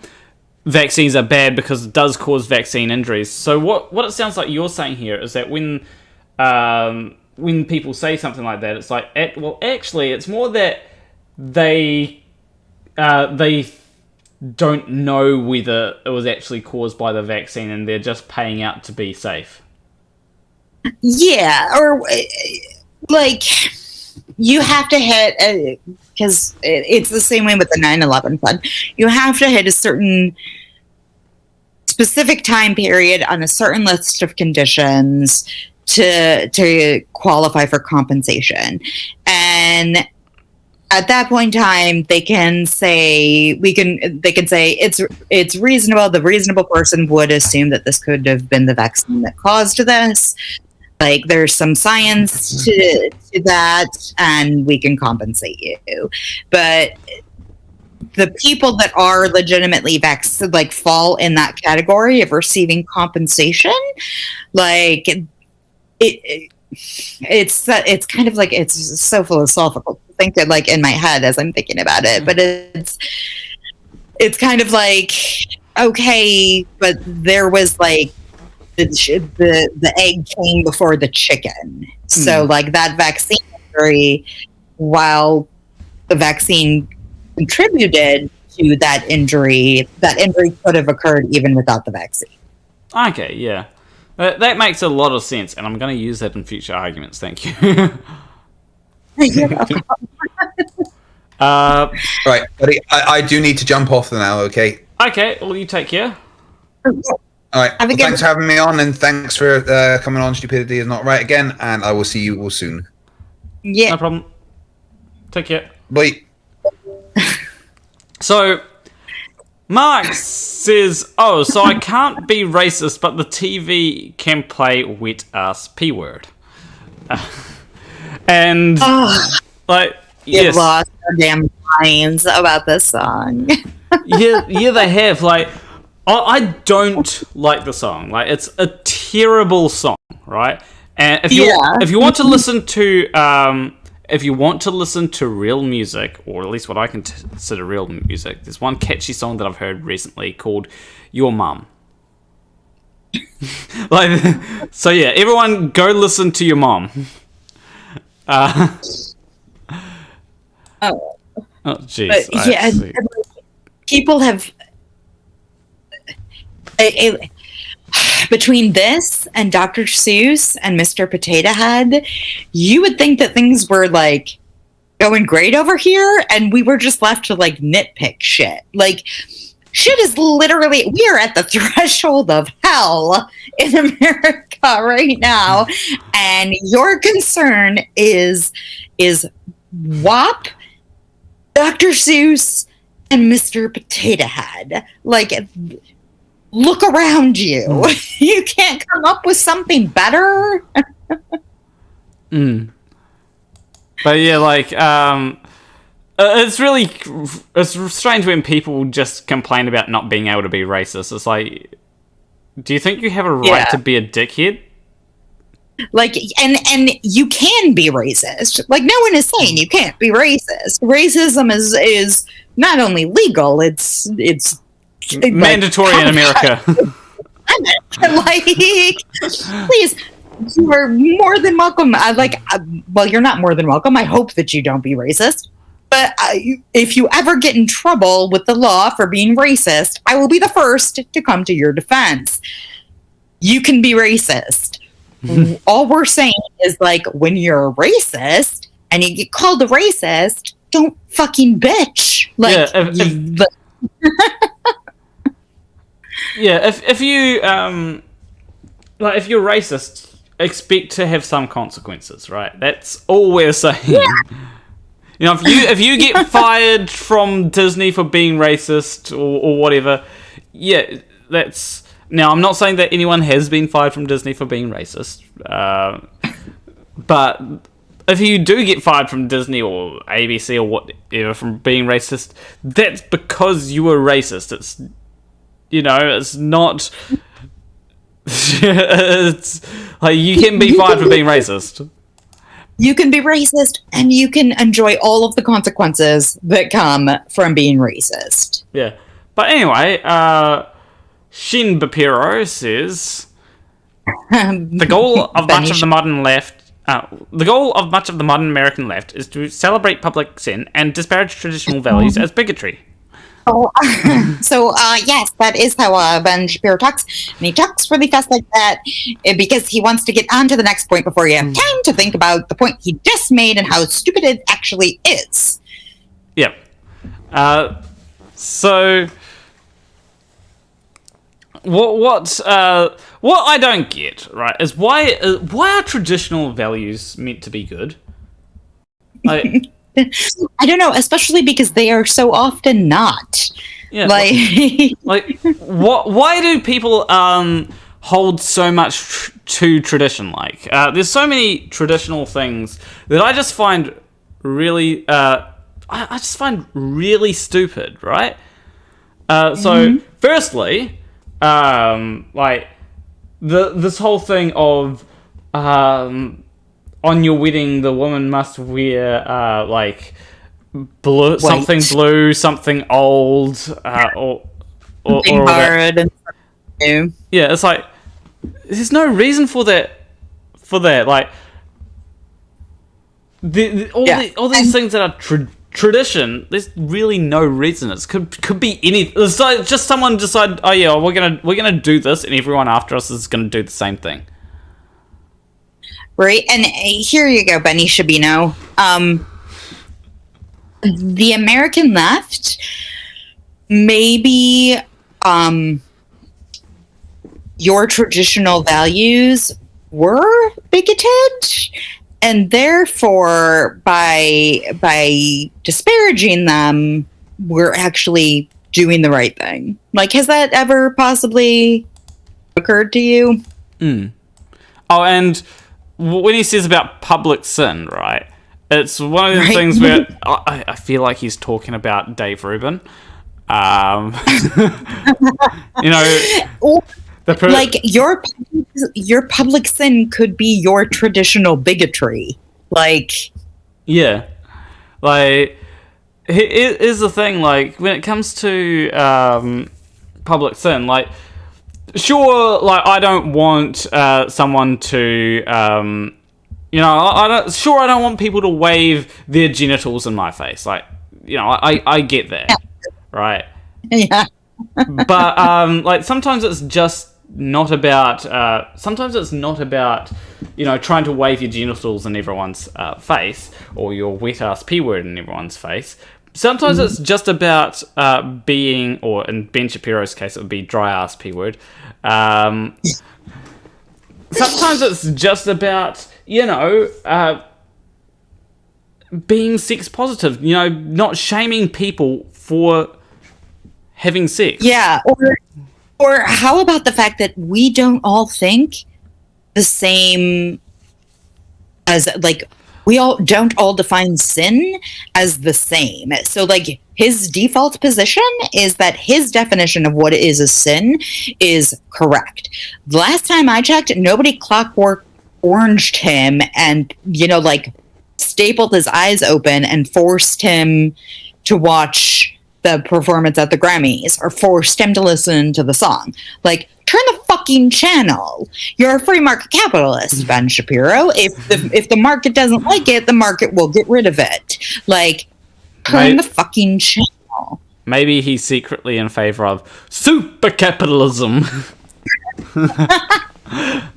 vaccines are bad because it does cause vaccine injuries. So what it sounds like you're saying here is that when people say something like that, it's like, actually, it's more that they don't know whether it was actually caused by the vaccine and they're just paying out to be safe. Yeah, or like you have to hit, because it's the same way with the 9/11 fund. You have to hit a certain specific time period on a certain list of conditions to qualify for compensation. And at that point in time, they can say it's reasonable. The reasonable person would assume that this could have been the vaccine that caused this. Like there's some science to that, and we can compensate you. But the people that are legitimately fall in that category of receiving compensation, like it's kind of like, it's so philosophical to think that, like, in my head as I'm thinking about it, but it's kind of like, okay, but there was like the egg came before the chicken. So like that vaccine injury, while the vaccine contributed to that injury could have occurred even without the vaccine. Okay, yeah. That makes a lot of sense, and I'm going to use that in future arguments. Thank you. Right, buddy. I do need to jump off now. Okay. Okay. Well, you take care. All right. Well, thanks for having me on, and thanks for coming on. Stupidity is not right again, and I will see you all soon. Yeah. No problem. Take care. Bye. So, Mark says, so I can't be racist, but the TV can play wet ass P word. And, like, You've lost our damn minds about this song. yeah, they have. Like, I don't like the song. Like, it's a terrible song, right? And if you want to listen to if you want to listen to real music, or at least what I consider real music, there's one catchy song that I've heard recently called "Your Mum." So yeah, everyone go listen to your mom. Oh jeez. Yeah, people have between this and Dr. Seuss and Mr. Potato Head, you would think that things were like going great over here, and we were just left to like nitpick shit. Like, shit is literally, we are at the threshold of hell in America right now, and your concern is WAP, Dr. Seuss, and Mr. Potato Head. Like, look around you. You can't come up with something better? But yeah, like, it's strange when people just complain about not being able to be racist. It's like, do you think you have a right to be a dickhead? Like, and you can be racist. Like, no one is saying you can't be racist. Racism is not only legal, it's mandatory in America. Like, please, you are more than welcome. Well, you're not more than welcome. I hope that you don't be racist. But if you ever get in trouble with the law for being racist, I will be the first to come to your defense. You can be racist. All we're saying is, like, when you're a racist and you get called a racist, don't fucking bitch. Like, if you if you're racist, expect to have some consequences, right? That's all we're saying. Yeah. You know, if you get fired from Disney for being racist or whatever, yeah, that's... Now, I'm not saying that anyone has been fired from Disney for being racist, but if you do get fired from Disney or ABC or whatever from being racist, that's because you were racist. It's, you know, it's not... It's like, you can be fired for being racist. You can be racist, and you can enjoy all of the consequences that come from being racist. Yeah. But anyway, Shin Bapiro says, the goal of much of the modern left, the goal of much of the modern American left is to celebrate public sin and disparage traditional values as bigotry. Oh, yes, that is how Ben Shapiro talks. And he talks really fast like that because he wants to get on to the next point before you have time to think about the point he just made and how stupid it actually is. Yep. So... What I don't get, right, is why are traditional values meant to be good? I don't know, especially because they are so often not. Yeah, like why do people hold so much to tradition? Like, there's so many traditional things that I just find really I just find really stupid, right? So firstly, like this whole thing of on your wedding the woman must wear like blue, something blue, something old, or hard and yeah, it's like there's no reason for that. Like all these things that are tradition, there's really no reason. It could be anything. It's like just someone decide, oh yeah, we're gonna do this, and everyone after us is gonna do the same thing. Right, and here you go, Benny Shabino. The American left, maybe your traditional values were bigoted, and therefore, by disparaging them, we're actually doing the right thing. Like, has that ever possibly occurred to you? Oh, and when he says about public sin, right? It's one of the things where I feel like he's talking about Dave Rubin. You know... like your public sin could be your traditional bigotry. Like, Yeah. Like, here's the thing, like, when it comes to public sin, like, sure, like, I don't want someone to, I don't want people to wave their genitals in my face. Like, I get that, right? Yeah. But, like, sometimes it's not about, trying to wave your genitals in everyone's face, or your wet-ass P-word in everyone's face. Sometimes it's just about being, or in Ben Shapiro's case, it would be dry-ass P-word. Sometimes it's just about, being sex positive, not shaming people for having sex. Yeah, or how about the fact that we don't all think the same as, like, we don't all define sin as the same. So, like, his default position is that his definition of what is a sin is correct. The last time I checked, nobody clockwork oranged him and, stapled his eyes open and forced him to watch the performance at the Grammys, or forced him to listen to the song. Like, turn the fucking channel. You're a free market capitalist, Ben Shapiro. If the market doesn't like it, the market will get rid of it. Like, turn the fucking channel. Maybe he's secretly in favor of super capitalism.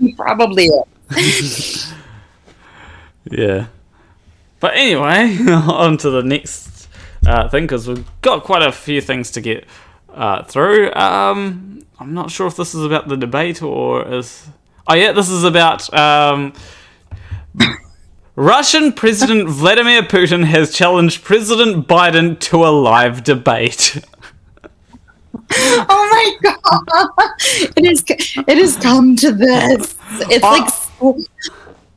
He probably is. Yeah. But anyway, on to the next thing, because we've got quite a few things to get through. I'm not sure if this is about the debate or is... Oh yeah, this is about Russian President Vladimir Putin has challenged President Biden to a live debate. Oh my god! It has come to this. It's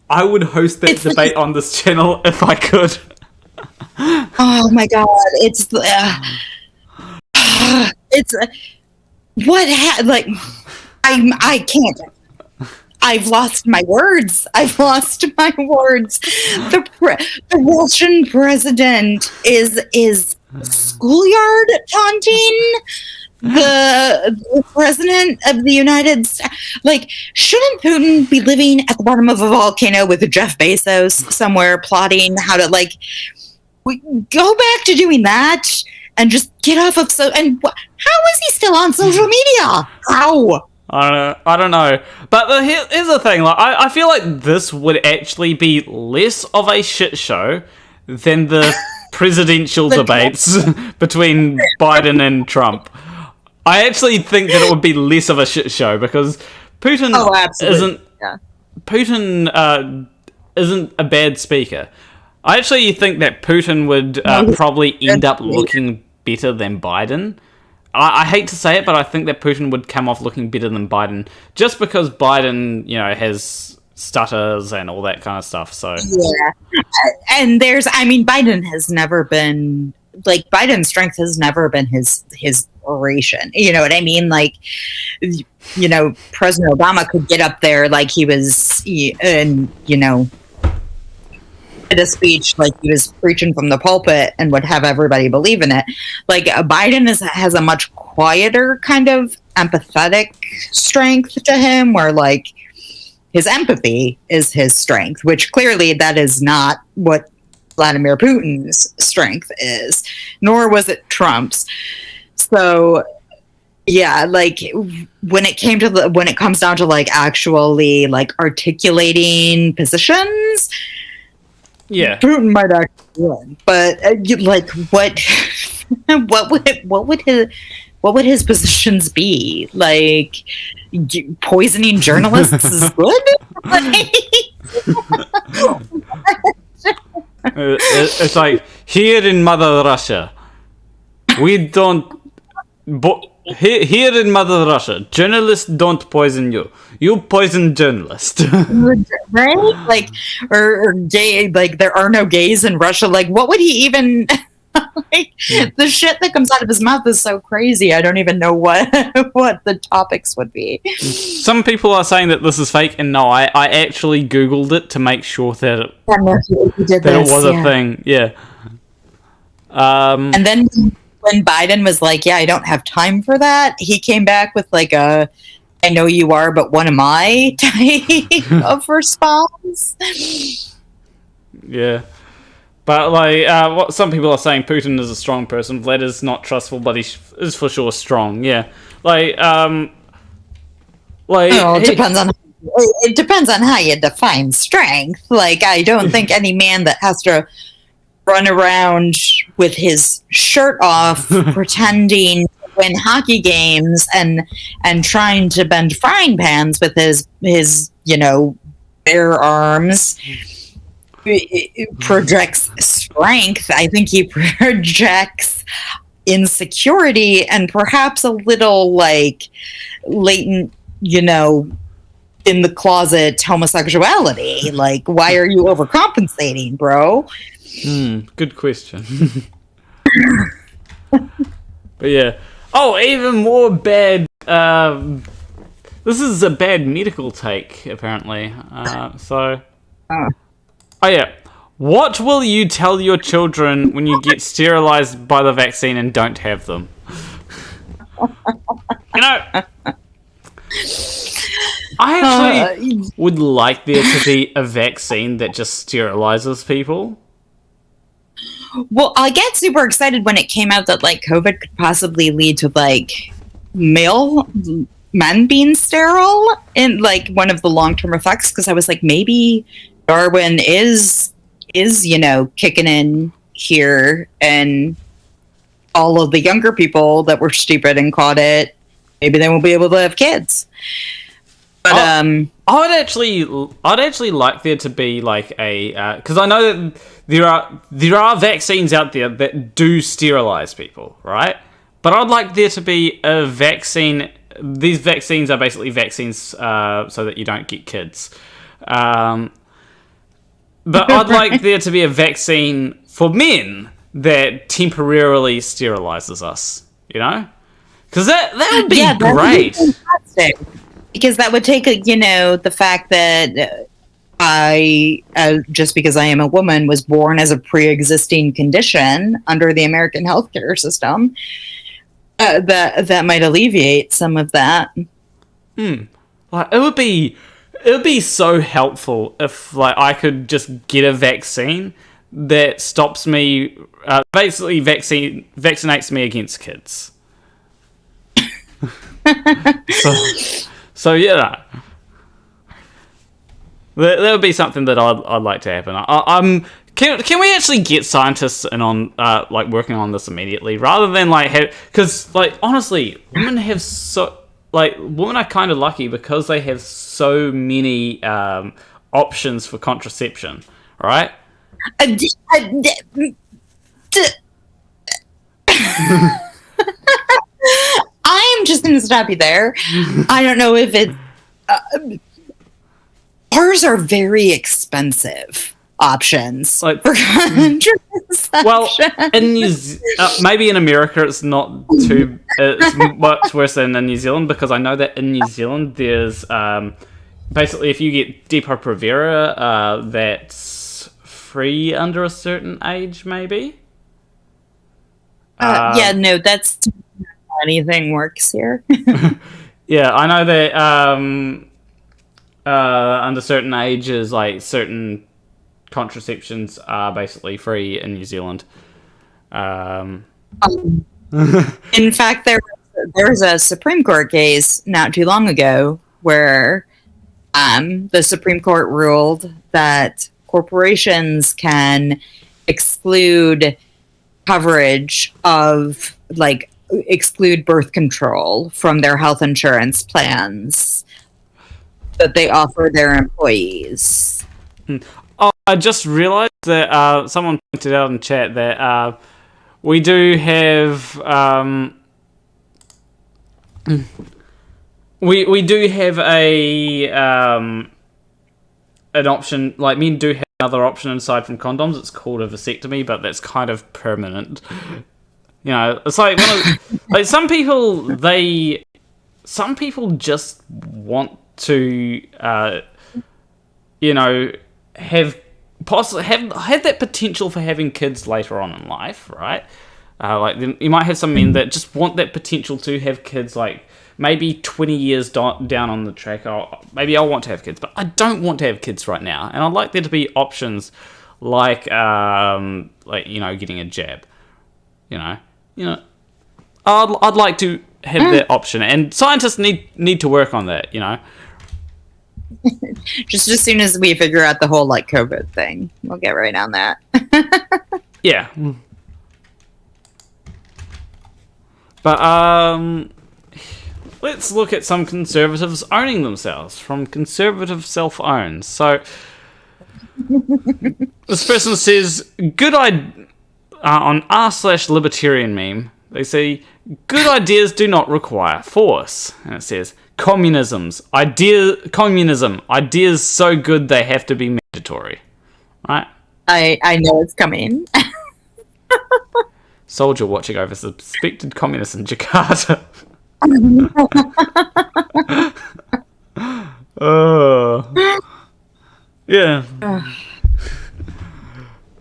I would host that debate on this channel if I could. Oh my god! It's I can't. I've lost my words. The Russian president is schoolyard taunting the president of the United States. Like, shouldn't Putin be living at the bottom of a volcano with Jeff Bezos somewhere plotting how to, like, we go back to doing that and just get off of how is he still on social media? How? I don't know. But here's the thing. Like, I feel like this would actually be less of a shit show than the presidential debates between Biden and Trump. I actually think that it would be less of a shit show because Putin isn't a bad speaker. I actually think that Putin would probably end up looking better than Biden. I hate to say it, but I think that Putin would come off looking better than Biden just because Biden, has stutters and all that kind of stuff. So yeah, and Biden has never been like Biden's strength has never been his oration. You know what I mean? Like, President Obama could get up there like he was, a speech like he was preaching from the pulpit and would have everybody believe in it. Like, Biden has a much quieter kind of empathetic strength to him, where like his empathy is his strength, which clearly that is not what Vladimir Putin's strength is, nor was it Trump's. So yeah, like when it comes down to like actually like articulating positions, yeah, Putin might actually win. But like, what would his positions be? Like, poisoning journalists is good. It's like, here in Mother Russia, we don't. Here in Mother Russia, journalists don't poison you. You poison journalists. Right? Like, or gay, like, there are no gays in Russia. Like, what would he even... Like, the shit that comes out of his mouth is so crazy. I don't even know what the topics would be. Some people are saying that this is fake, and no, I actually Googled it to make sure that it was a thing. Yeah. And then when Biden was like, yeah, I don't have time for that, he came back with like a, I know you are, but what am I type of response. Yeah. But, like, what some people are saying, Putin is a strong person. Vlad is not trustful, but he is for sure strong. Yeah. It depends on how you define strength. Like, I don't think any man that has to run around with his shirt off, pretending to win hockey games and trying to bend frying pans with his bare arms projects strength. I think he projects insecurity and perhaps a little like latent, in the closet homosexuality. Like, why are you overcompensating, bro? Good question. But yeah. Oh, even more bad. This is a bad medical take, apparently. Oh yeah. What will you tell your children when you get sterilized by the vaccine and don't have them? I actually would like there to be a vaccine that just sterilizes people. Well, I get super excited when it came out that like COVID could possibly lead to like men being sterile in like one of the long-term effects, because I was like, maybe Darwin is kicking in here, and all of the younger people that were stupid and caught it, maybe they won't be able to have kids. But I'd actually like there to be like a because I know that there are vaccines out there that do sterilize people, right? But I'd like there to be a vaccine. These vaccines are basically vaccines so that you don't get kids. But I'd like there to be a vaccine for men that temporarily sterilizes us, Because that would be great. That would be fantastic. Because that would take, the fact that I, just because I am a woman, was born as a pre-existing condition under the American healthcare system. That might alleviate some of that. Like, it would be so helpful if I could just get a vaccine that stops me, basically vaccinates me against kids. So yeah, that would be something that I'd like to happen. Can we actually get scientists in on working on this immediately, rather than because honestly, women are kind of lucky because they have so many options for contraception, right? I am just going to stop you there. I don't know if it... ours are very expensive options for contraception. Well, maybe in America it's not too... It's much worse than in New Zealand, because I know that in New Zealand there's... basically, if you get Depo-Provera, that's free under a certain age, maybe? That's... anything works here. Yeah, I know that under certain ages, certain contraceptions are basically free in New Zealand. In fact, there was a Supreme Court case not too long ago where the Supreme Court ruled that corporations can exclude coverage of exclude birth control from their health insurance plans that they offer their employees. Oh, I just realized that someone pointed out in chat that we do have we do have an option, men do have another option aside from condoms. It's called a vasectomy, but that's kind of permanent. You know, it's like some people just want to, you know, have that potential for having kids later on in life, right? Like you might have some men that just want that potential to have kids, like maybe 20 years down on the track. Or maybe I want to have kids, but I don't want to have kids right now, and I'd like there to be options like you know, getting a jab. You know, I'd like to have that option, and scientists need to work on that. You know. Just as soon as we figure out the whole like COVID thing, we'll get right on that. Yeah. But let's look at some conservatives owning themselves from conservative self-owns. So this person says, "Good idea." On r/libertarian meme, they say, "Good ideas do not require force," and it says, Communism. Ideas so good they have to be mandatory. Right? I know it's coming. Soldier watching over suspected communists in Jakarta. Yeah.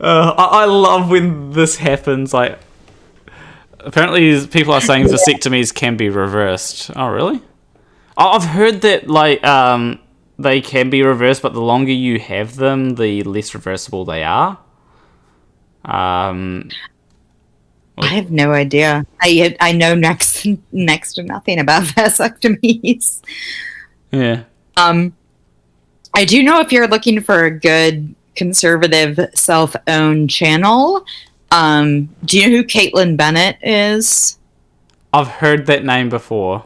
I love when this happens. Like, apparently people are saying vasectomies can be reversed. Oh, really? I've heard that, like, they can be reversed, but the longer you have them, the less reversible they are. I have no idea. I know next to nothing about vasectomies. Yeah. I do know if you're looking for a good conservative self-owned channel. Do you know who Caitlin Bennett is? I've heard that name before.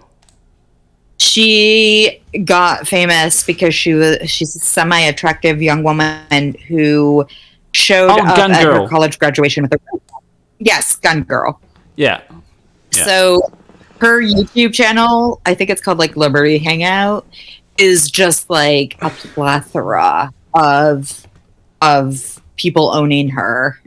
She got famous because she's a semi-attractive young woman who showed up at her college graduation with her. Yes, Gun Girl. Yeah. So her YouTube channel, I think it's called like Liberty Hangout, is just like a plethora of people owning her.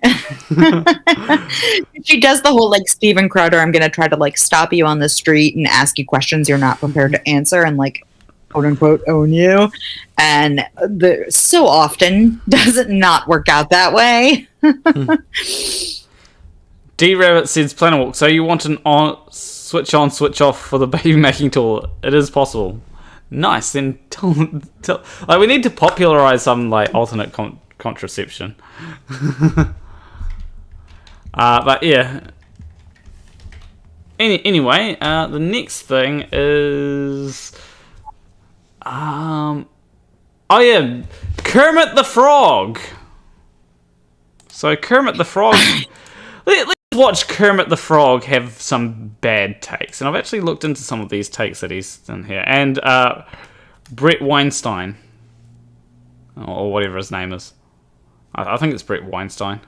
She does the whole like Steven Crowder, I'm gonna try to like stop you on the street and ask you questions you're not prepared to answer and like quote unquote own you, and so often does it not work out that way. D Rabbit says Planet Walk, so you want an switch on switch off for the baby making tool? It is possible. Nice. Then tell like, we need to popularize some like alternate contraception. But yeah. Anyway, the next thing is oh yeah, Kermit the Frog. So Kermit the Frog. Let's watch Kermit the Frog have some bad takes, and I've actually looked into some of these takes that he's in here. And Brett Weinstein, or whatever his name is. I think it's Brett Weinstein.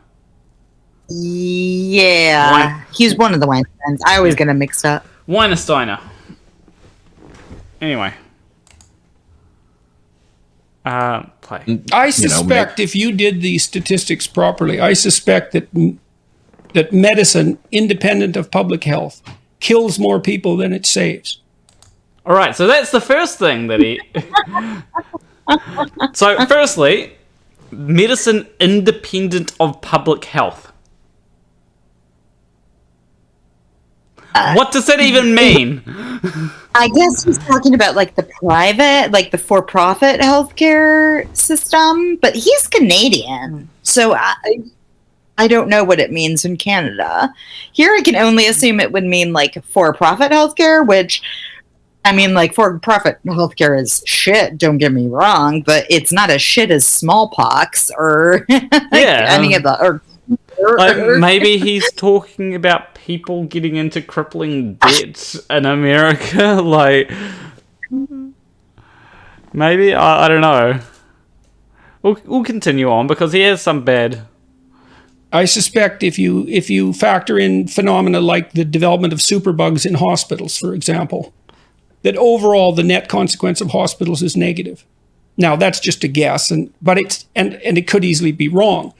Yeah, he's one of the Weinsteins. I always get them mixed up. Weinsteiner. Anyway. Play. I suspect if you did the statistics properly, I suspect that medicine, independent of public health, kills more people than it saves. All right, so that's the first thing that he... So, firstly, medicine independent of public health. What does that even mean? I guess he's talking about like the private, like the for-profit healthcare system, but he's Canadian, so I don't know what it means in Canada. Here I can only assume it would mean like for-profit healthcare, which, I mean, like for-profit healthcare is shit, don't get me wrong, but it's not as shit as smallpox or any of the... Or maybe he's talking about people getting into crippling debt in America. Like, maybe I don't know. We'll continue on because he has some bad. I suspect if you factor in phenomena like the development of superbugs in hospitals, for example, that overall the net consequence of hospitals is negative. Now that's just a guess, but it could easily be wrong.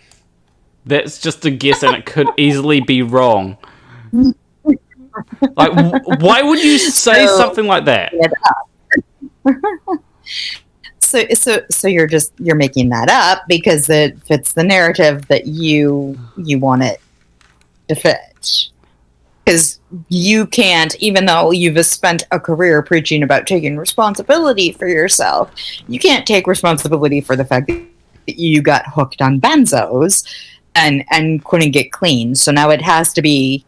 That's just a guess, and it could easily be wrong. Like, why would you say something like that? So you're making that up because it fits the narrative that you want it to fit. Because you can't, even though you've spent a career preaching about taking responsibility for yourself, you can't take responsibility for the fact that you got hooked on benzos and couldn't get clean. So now it has to be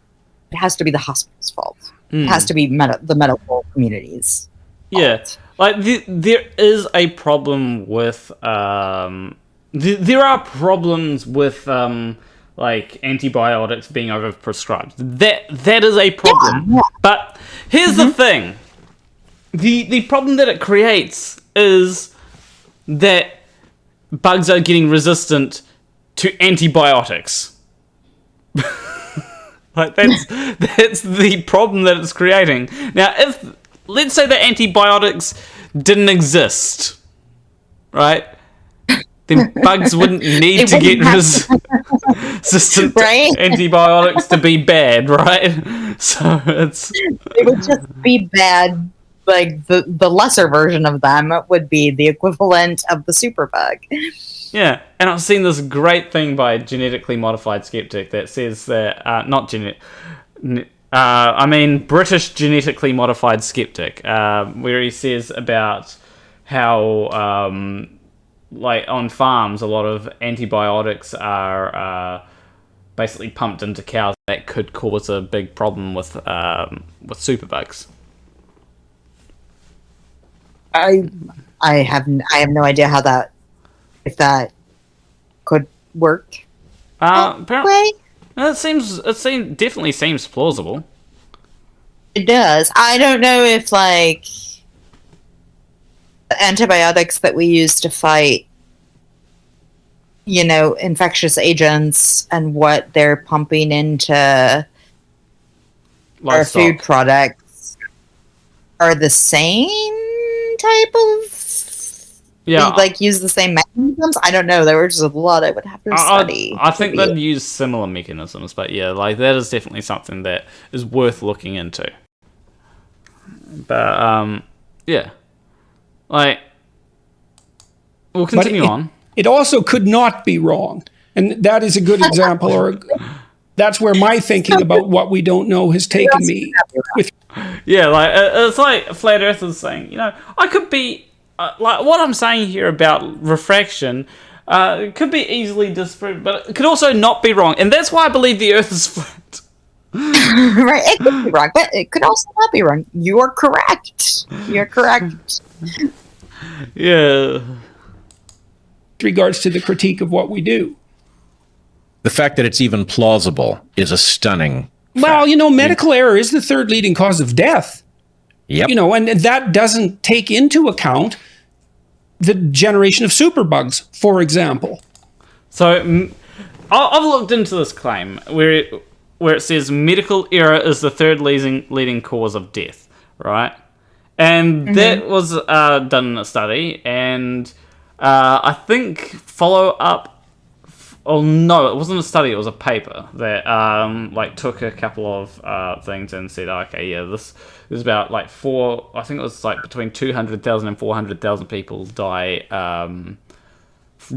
the hospital's fault. It has to be the medical community's fault. Like there is a problem with there are problems with like antibiotics being overprescribed. That is a problem. Yeah. But here's the thing. The problem that it creates is that bugs are getting resistant to antibiotics. Like that's the problem that it's creating. Now, if let's say that antibiotics didn't exist, right? Then bugs wouldn't need to get resistant to antibiotics to be bad, right? So it would just be bad. Like the lesser version of them would be the equivalent of the superbug. Yeah, and I've seen this great thing by a genetically modified skeptic that says that British genetically modified skeptic, where he says about how like on farms a lot of antibiotics are basically pumped into cows that could cause a big problem with superbugs. I have no idea how that, if that could work. Apparently, it definitely seems plausible. It does. I don't know if like the antibiotics that we use to fight, infectious agents and what they're pumping into our food products are the same type of use the same mechanisms. I don't know. There were just a lot I would have to study. I think they'd use similar mechanisms, but yeah, like that is definitely something that is worth looking into. But yeah, like we'll continue on. It also could not be wrong, and that is a good example, or that's where my thinking about what we don't know has taken me. Yeah, like it's like flat earthers saying, I could be like what I'm saying here about refraction. It could be easily disproved, but it could also not be wrong, and that's why I believe the Earth is flat. Right, it could be wrong, but it could also not be wrong. You are correct. You're correct. Yeah. With regards to the critique of what we do, the fact that it's even plausible is a stunning. Well, medical error is the third leading cause of death. Yep. And that doesn't take into account the generation of superbugs, for example. So I've looked into this claim where it says medical error is the third leading cause of death, right? And that was done in a study, and I think follow up. Oh no, it wasn't a study; it was a paper that took a couple of things and said, okay, yeah, this is about I think it was like between 200,000 and 400,000 people die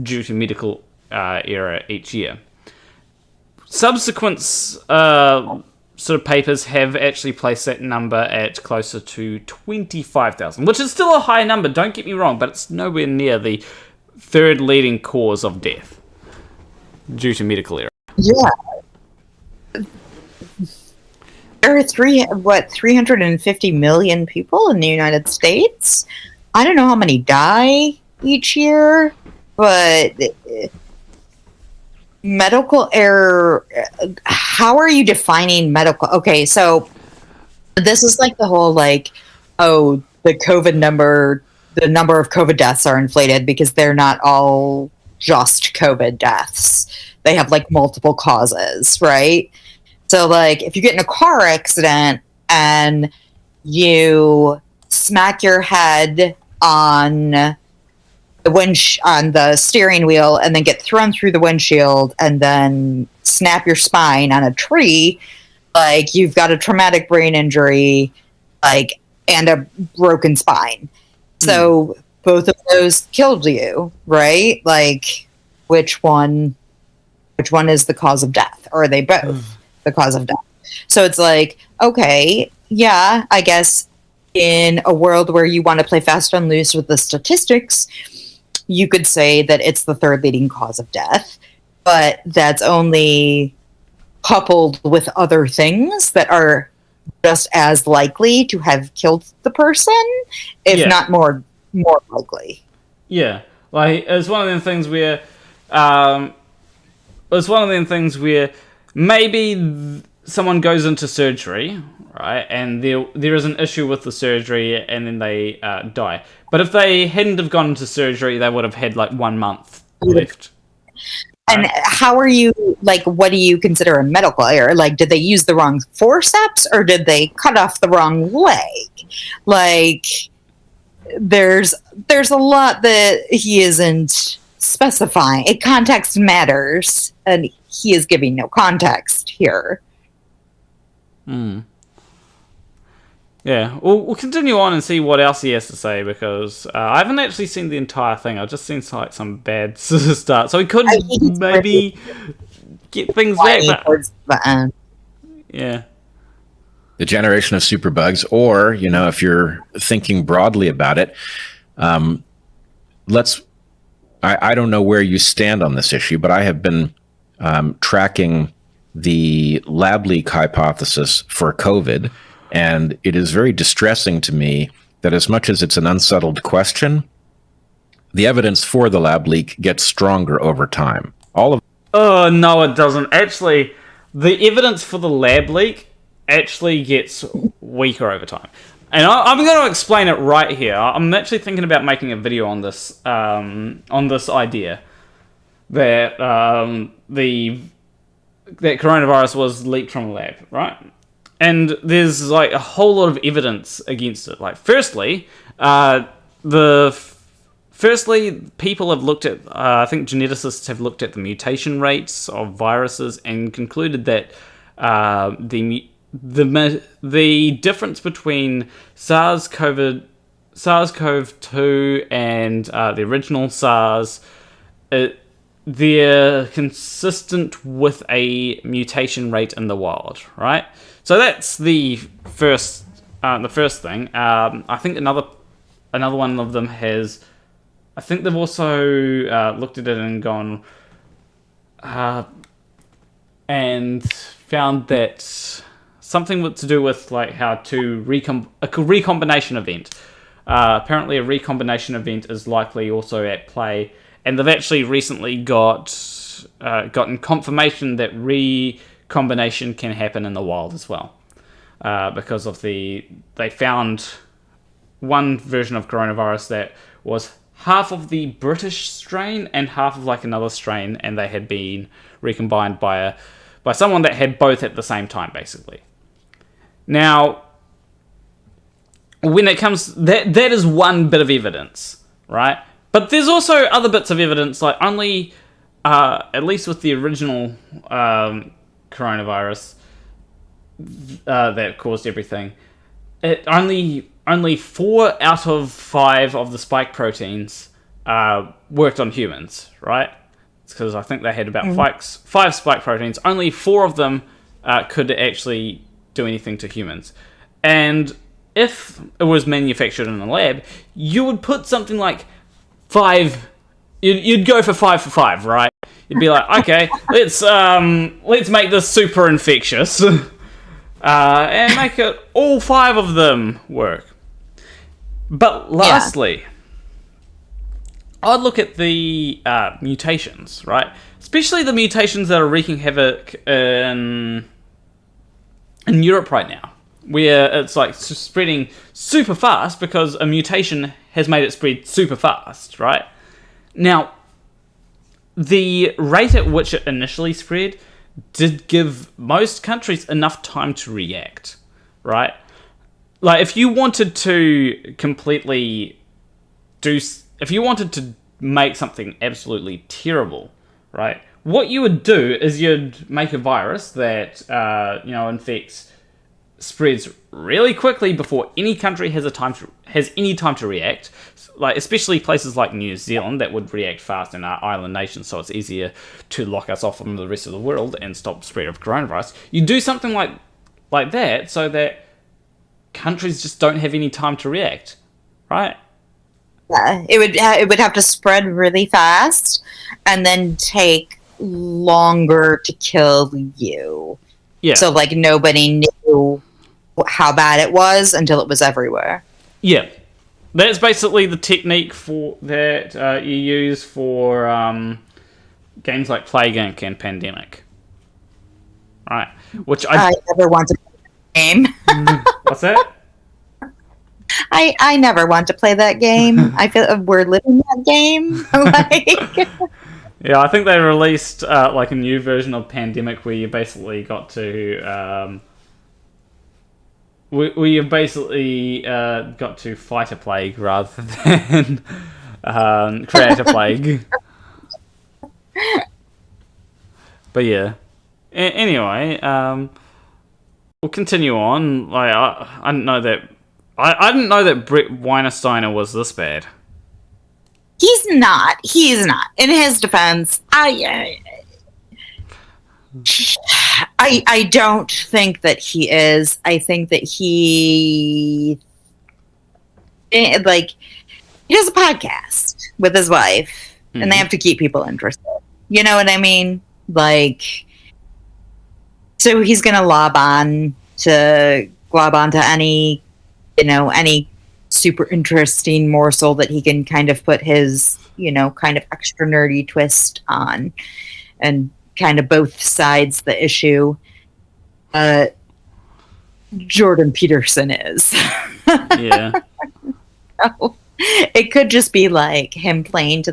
due to medical error each year. Subsequent sort of papers have actually placed that number at closer to 25,000, which is still a high number, don't get me wrong, but it's nowhere near the third leading cause of death due to medical error. Yeah. There are 350 million people in the United States? I don't know how many die each year, but medical error, how are you defining medical? Okay, so this is like the whole the COVID number, the number of COVID deaths are inflated because they're not all just COVID deaths. They have multiple causes, right? So if you get in a car accident and you smack your head on on the steering wheel and then get thrown through the windshield and then snap your spine on a tree, like you've got a traumatic brain injury, like, and a broken spine. So both of those killed you, right? Like, which one is the cause of death? Or are they both the cause of death? So it's like, okay, yeah, I guess in a world where you want to play fast and loose with the statistics, you could say that it's the third leading cause of death, but that's only coupled with other things that are just as likely to have killed the person, if not more likely. Yeah, like it's one of them things where, maybe someone goes into surgery, right, and there is an issue with the surgery, and then they die. But if they hadn't have gone into surgery, they would have had like 1 month left. And how are you, like, what do you consider a medical error? Like, did they use the wrong forceps or did they cut off the wrong leg? Like, there's a lot that he isn't specifying. Context matters, and he is giving no context here. Yeah, we'll continue on and see what else he has to say, because I haven't actually seen the entire thing. I've just seen like some bad start, so he could maybe get things back. But, yeah, the generation of superbugs, or if you're thinking broadly about it, I don't know where you stand on this issue, but I have been tracking the lab leak hypothesis for COVID. And it is very distressing to me that as much as it's an unsettled question, the evidence for the lab leak gets stronger over time. Oh, no, it doesn't. Actually, the evidence for the lab leak actually gets weaker over time. And I'm going to explain it right here. I'm actually thinking about making a video on this idea that that coronavirus was leaked from a lab, right? And there's like a whole lot of evidence against it. Like, firstly, people have looked at, I think geneticists have looked at the mutation rates of viruses and concluded that the difference between SARS-CoV-2 and the original SARS, they're consistent with a mutation rate in the wild, right? So that's the first thing. I think another one of them has. I think they've also looked at it and gone and found that something to do with like how to a recombination event. Apparently, a recombination event is likely also at play, and they've actually recently gotten confirmation that recombination can happen in the wild as well, because of they found one version of coronavirus that was half of the British strain and half of like another strain, and they had been recombined by someone that had both at the same time, basically. Now, when it comes that is one bit of evidence, right? But there's also other bits of evidence, like only at least with the original coronavirus that caused everything, it only 4 out of 5 of the spike proteins worked on humans, right? It's because I think they had about 5 spike proteins. Only 4 of them could actually do anything to humans. And if it was manufactured in a lab, you would put something like 5. You'd go for 5 for 5, right? You'd be like, okay, let's make this super infectious, and make it all 5 of them work. But lastly, I'd look at the mutations, right? Especially the mutations that are wreaking havoc in Europe right now, where it's like spreading super fast because a mutation has made it spread super fast, right? Now, the rate at which it initially spread did give most countries enough time to react, right? Like, if you wanted to make something absolutely terrible, right? What you would do is you'd make a virus that, infects, spreads really quickly before any country has any time to react. Like, especially places like New Zealand that would react fast in our island nation, so it's easier to lock us off from the rest of the world and stop the spread of coronavirus. You do something like that so that countries just don't have any time to react, right? Yeah, it would have to spread really fast and then take longer to kill you. Yeah. So like nobody knew how bad it was until it was everywhere. Yeah. That's basically the technique for that you use for games like Plague Inc. and Pandemic. Right. Which I never want to play that game. What's that? I never want to play that game. I feel we're living that game. Yeah, I think they released like a new version of Pandemic where you basically got to where you basically got to fight a plague rather than create a plague. But yeah. Anyway, we'll continue on. Like I didn't know that. I didn't know that Brett Weinsteiner was this bad. He's not. In his defense, I don't think that he is. I think that he does a podcast with his wife, and they have to keep people interested. You know what I mean? Like, so he's gonna glob on to any, any super interesting morsel that he can kind of put his, kind of extra nerdy twist on, and kind of both sides the issue. Jordan Peterson is. Yeah. So, it could just be like him playing to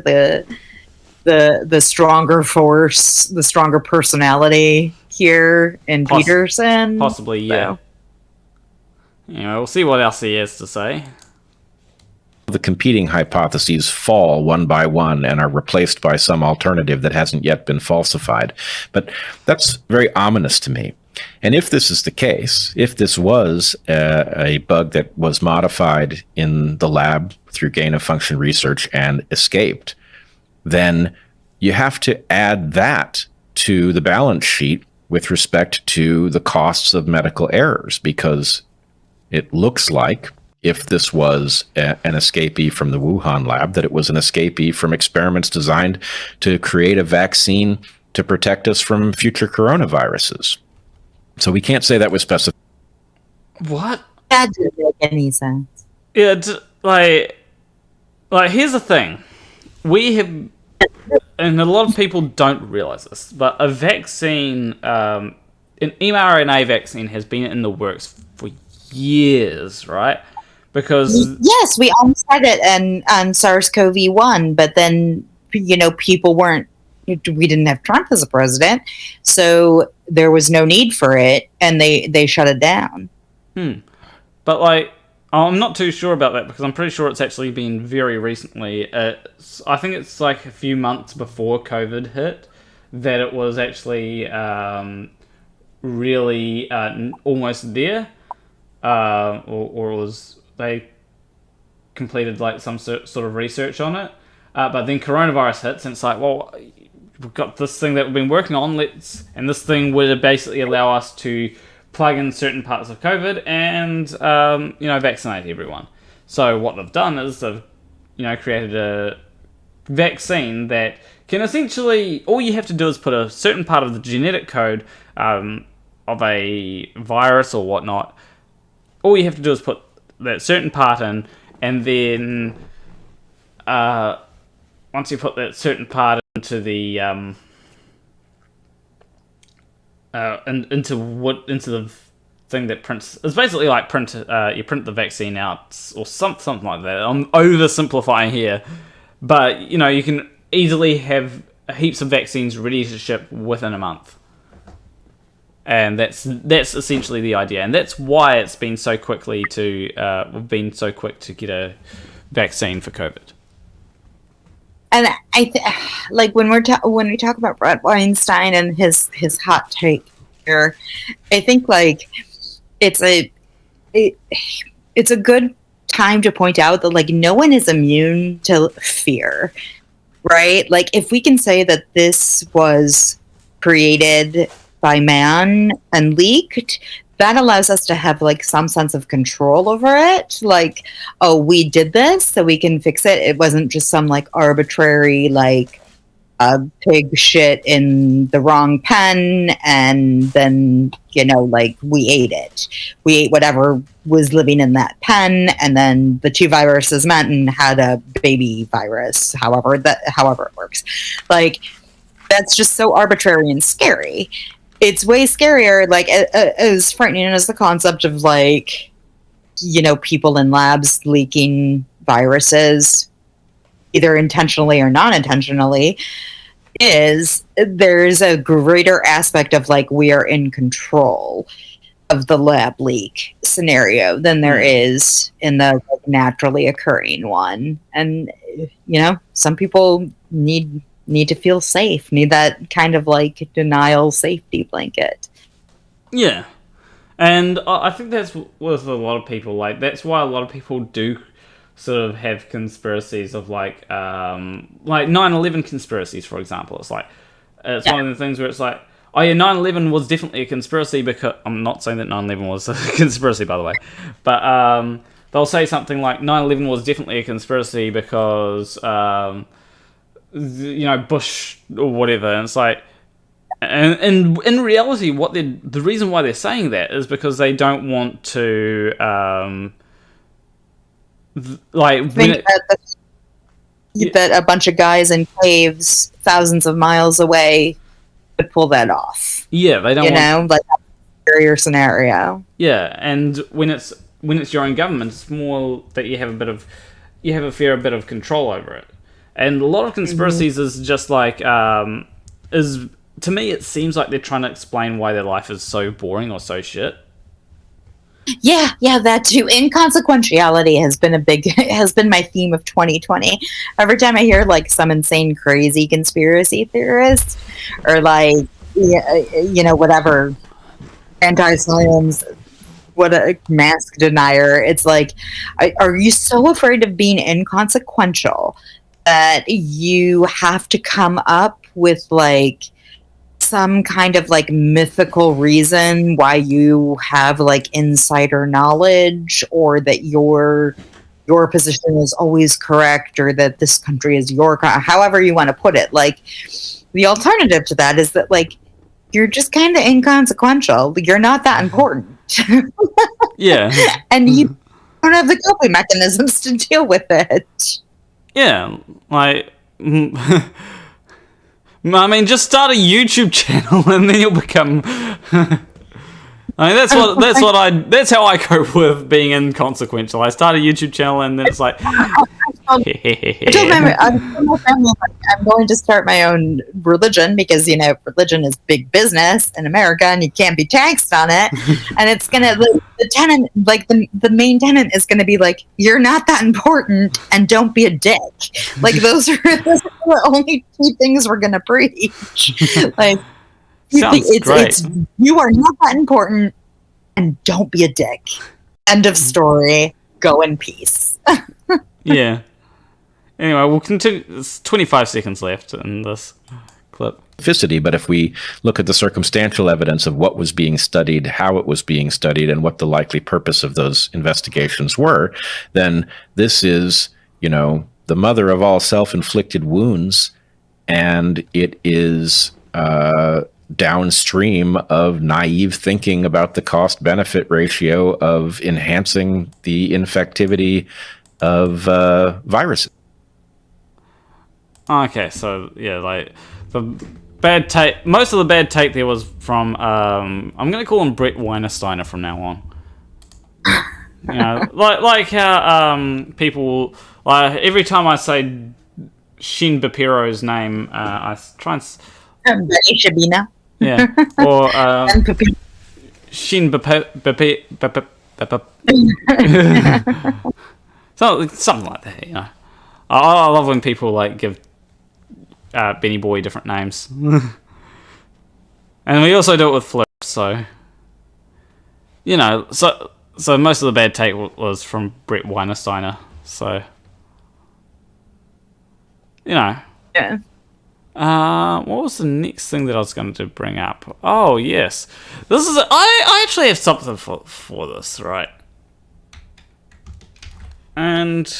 the stronger force, the stronger personality here in Peterson. Possibly, yeah. So. We'll see what else he has to say. The competing hypotheses fall one by one and are replaced by some alternative that hasn't yet been falsified. But that's very ominous to me. And if this is the case, if this was a bug that was modified in the lab through gain-of-function research and escaped, then you have to add that to the balance sheet with respect to the costs of medical errors, because it looks like, if this was an escapee from the Wuhan lab, that it was an escapee from experiments designed to create a vaccine to protect us from future coronaviruses. So we can't say that was specific. What? That didn't make any sense. Yeah, like here's the thing. We have, and a lot of people don't realize this, but a vaccine, an mRNA vaccine has been in the works for years, right? Because yes, we almost had it on SARS-CoV-1, but then people weren't. We didn't have Trump as a president, so there was no need for it, and they shut it down. But I'm not too sure about that, because I'm pretty sure it's actually been very recently. I think it's like a few months before COVID hit that it was actually really almost there, or was they completed like some sort of research on it, but then coronavirus hits, and it's like, well, we've got this thing that we've been working on, and this thing would basically allow us to plug in certain parts of COVID and vaccinate everyone. So what they've done is they've created a vaccine that can essentially, all you have to do is put a certain part of the genetic code of a virus or whatnot. All you have to do is put that certain part in, and then once you put that certain part into the into the thing that prints, it's basically like you print the vaccine out or something like that. I'm oversimplifying here, but you can easily have heaps of vaccines ready to ship within a month. And that's essentially the idea, and that's why it's been so quickly we've been so quick to get a vaccine for COVID. And like when we talk about Brett Weinstein and his hot take here, I think like it's a good time to point out that like no one is immune to fear, right? Like if we can say that this was created by man and leaked, that allows us to have like some sense of control over it. Like, oh, we did this so we can fix it. It wasn't just some like arbitrary like pig shit in the wrong pen and then, you know, like we ate it. We ate whatever was living in that pen, and then the two viruses met and had a baby virus, however it works. Like, that's just so arbitrary and scary. It's way scarier, like, as frightening as the concept of, like, you know, people in labs leaking viruses, either intentionally or non-intentionally, is there's a greater aspect of, like, we are in control of the lab leak scenario than there is in the like, naturally occurring one. And, you know, some people need to feel safe, need that kind of like denial safety blanket. Yeah. And I think that's with a lot of people. Like, that's why a lot of people do sort of have conspiracies of like 9/11 conspiracies, for example. It's like, it's one of the things where it's like, oh yeah, 9/11 was definitely a conspiracy because... I'm not saying that 9/11 was a conspiracy, by the way. But they'll say something like, 9/11 was definitely a conspiracy because... you know, Bush or whatever, and it's like, and in reality, the reason why they're saying that is because they don't want to, that a bunch of guys in caves thousands of miles away could pull that off. Yeah, they don't. You know, like a scarier scenario. Yeah, and when it's your own government, it's more that you have a bit of control over it. And a lot of conspiracies is just like, to me, it seems like they're trying to explain why their life is so boring or so shit. Yeah, that too. Inconsequentiality has been my theme of 2020. Every time I hear like some insane, crazy conspiracy theorist, or like, you know, whatever, anti-science, what a mask denier, it's like, are you so afraid of being inconsequential that you have to come up with like some kind of like mythical reason why you have like insider knowledge, or that your position is always correct, or that this country is however you want to put it. Like, the alternative to that is that like you're just kind of inconsequential. You're not that important. Yeah. And you don't have the coping mechanisms to deal with it. Yeah, like, I mean, just start a YouTube channel and then you'll become. I mean, that's how I cope with being inconsequential. I start a YouTube channel and then it's like. I told my family, I'm going to start my own religion because, you know, religion is big business in America and you can't be taxed on it. And it's gonna, the tenant, like the main tenant is gonna be like, you're not that important and don't be a dick. Like those are the only two things we're gonna preach. Like, it's you are not that important and don't be a dick. End of story. Go in peace. Yeah. Anyway, we'll continue. There's 25 seconds left in this clip. But if we look at the circumstantial evidence of what was being studied, how it was being studied, and what the likely purpose of those investigations were, then this is, you know, the mother of all self-inflicted wounds, and it is downstream of naive thinking about the cost-benefit ratio of enhancing the infectivity of viruses. Okay, so yeah, like the bad tape. Most of the bad tape there was from. I'm gonna call him Brett Weinsteiner from now on. You know, like how people every time I say Shin Bapiro's name, I try and. Betty Shabina. Yeah, or Shin Bapi. Something like that, you know. I love when people like give Benny Boy different names. And we also do it with Flip, so... You know, so most of the bad take was from Brett Weinersteiner, so... You know. Yeah. What was the next thing that I was going to bring up? Oh, yes. This is... I actually have something for this, right? And...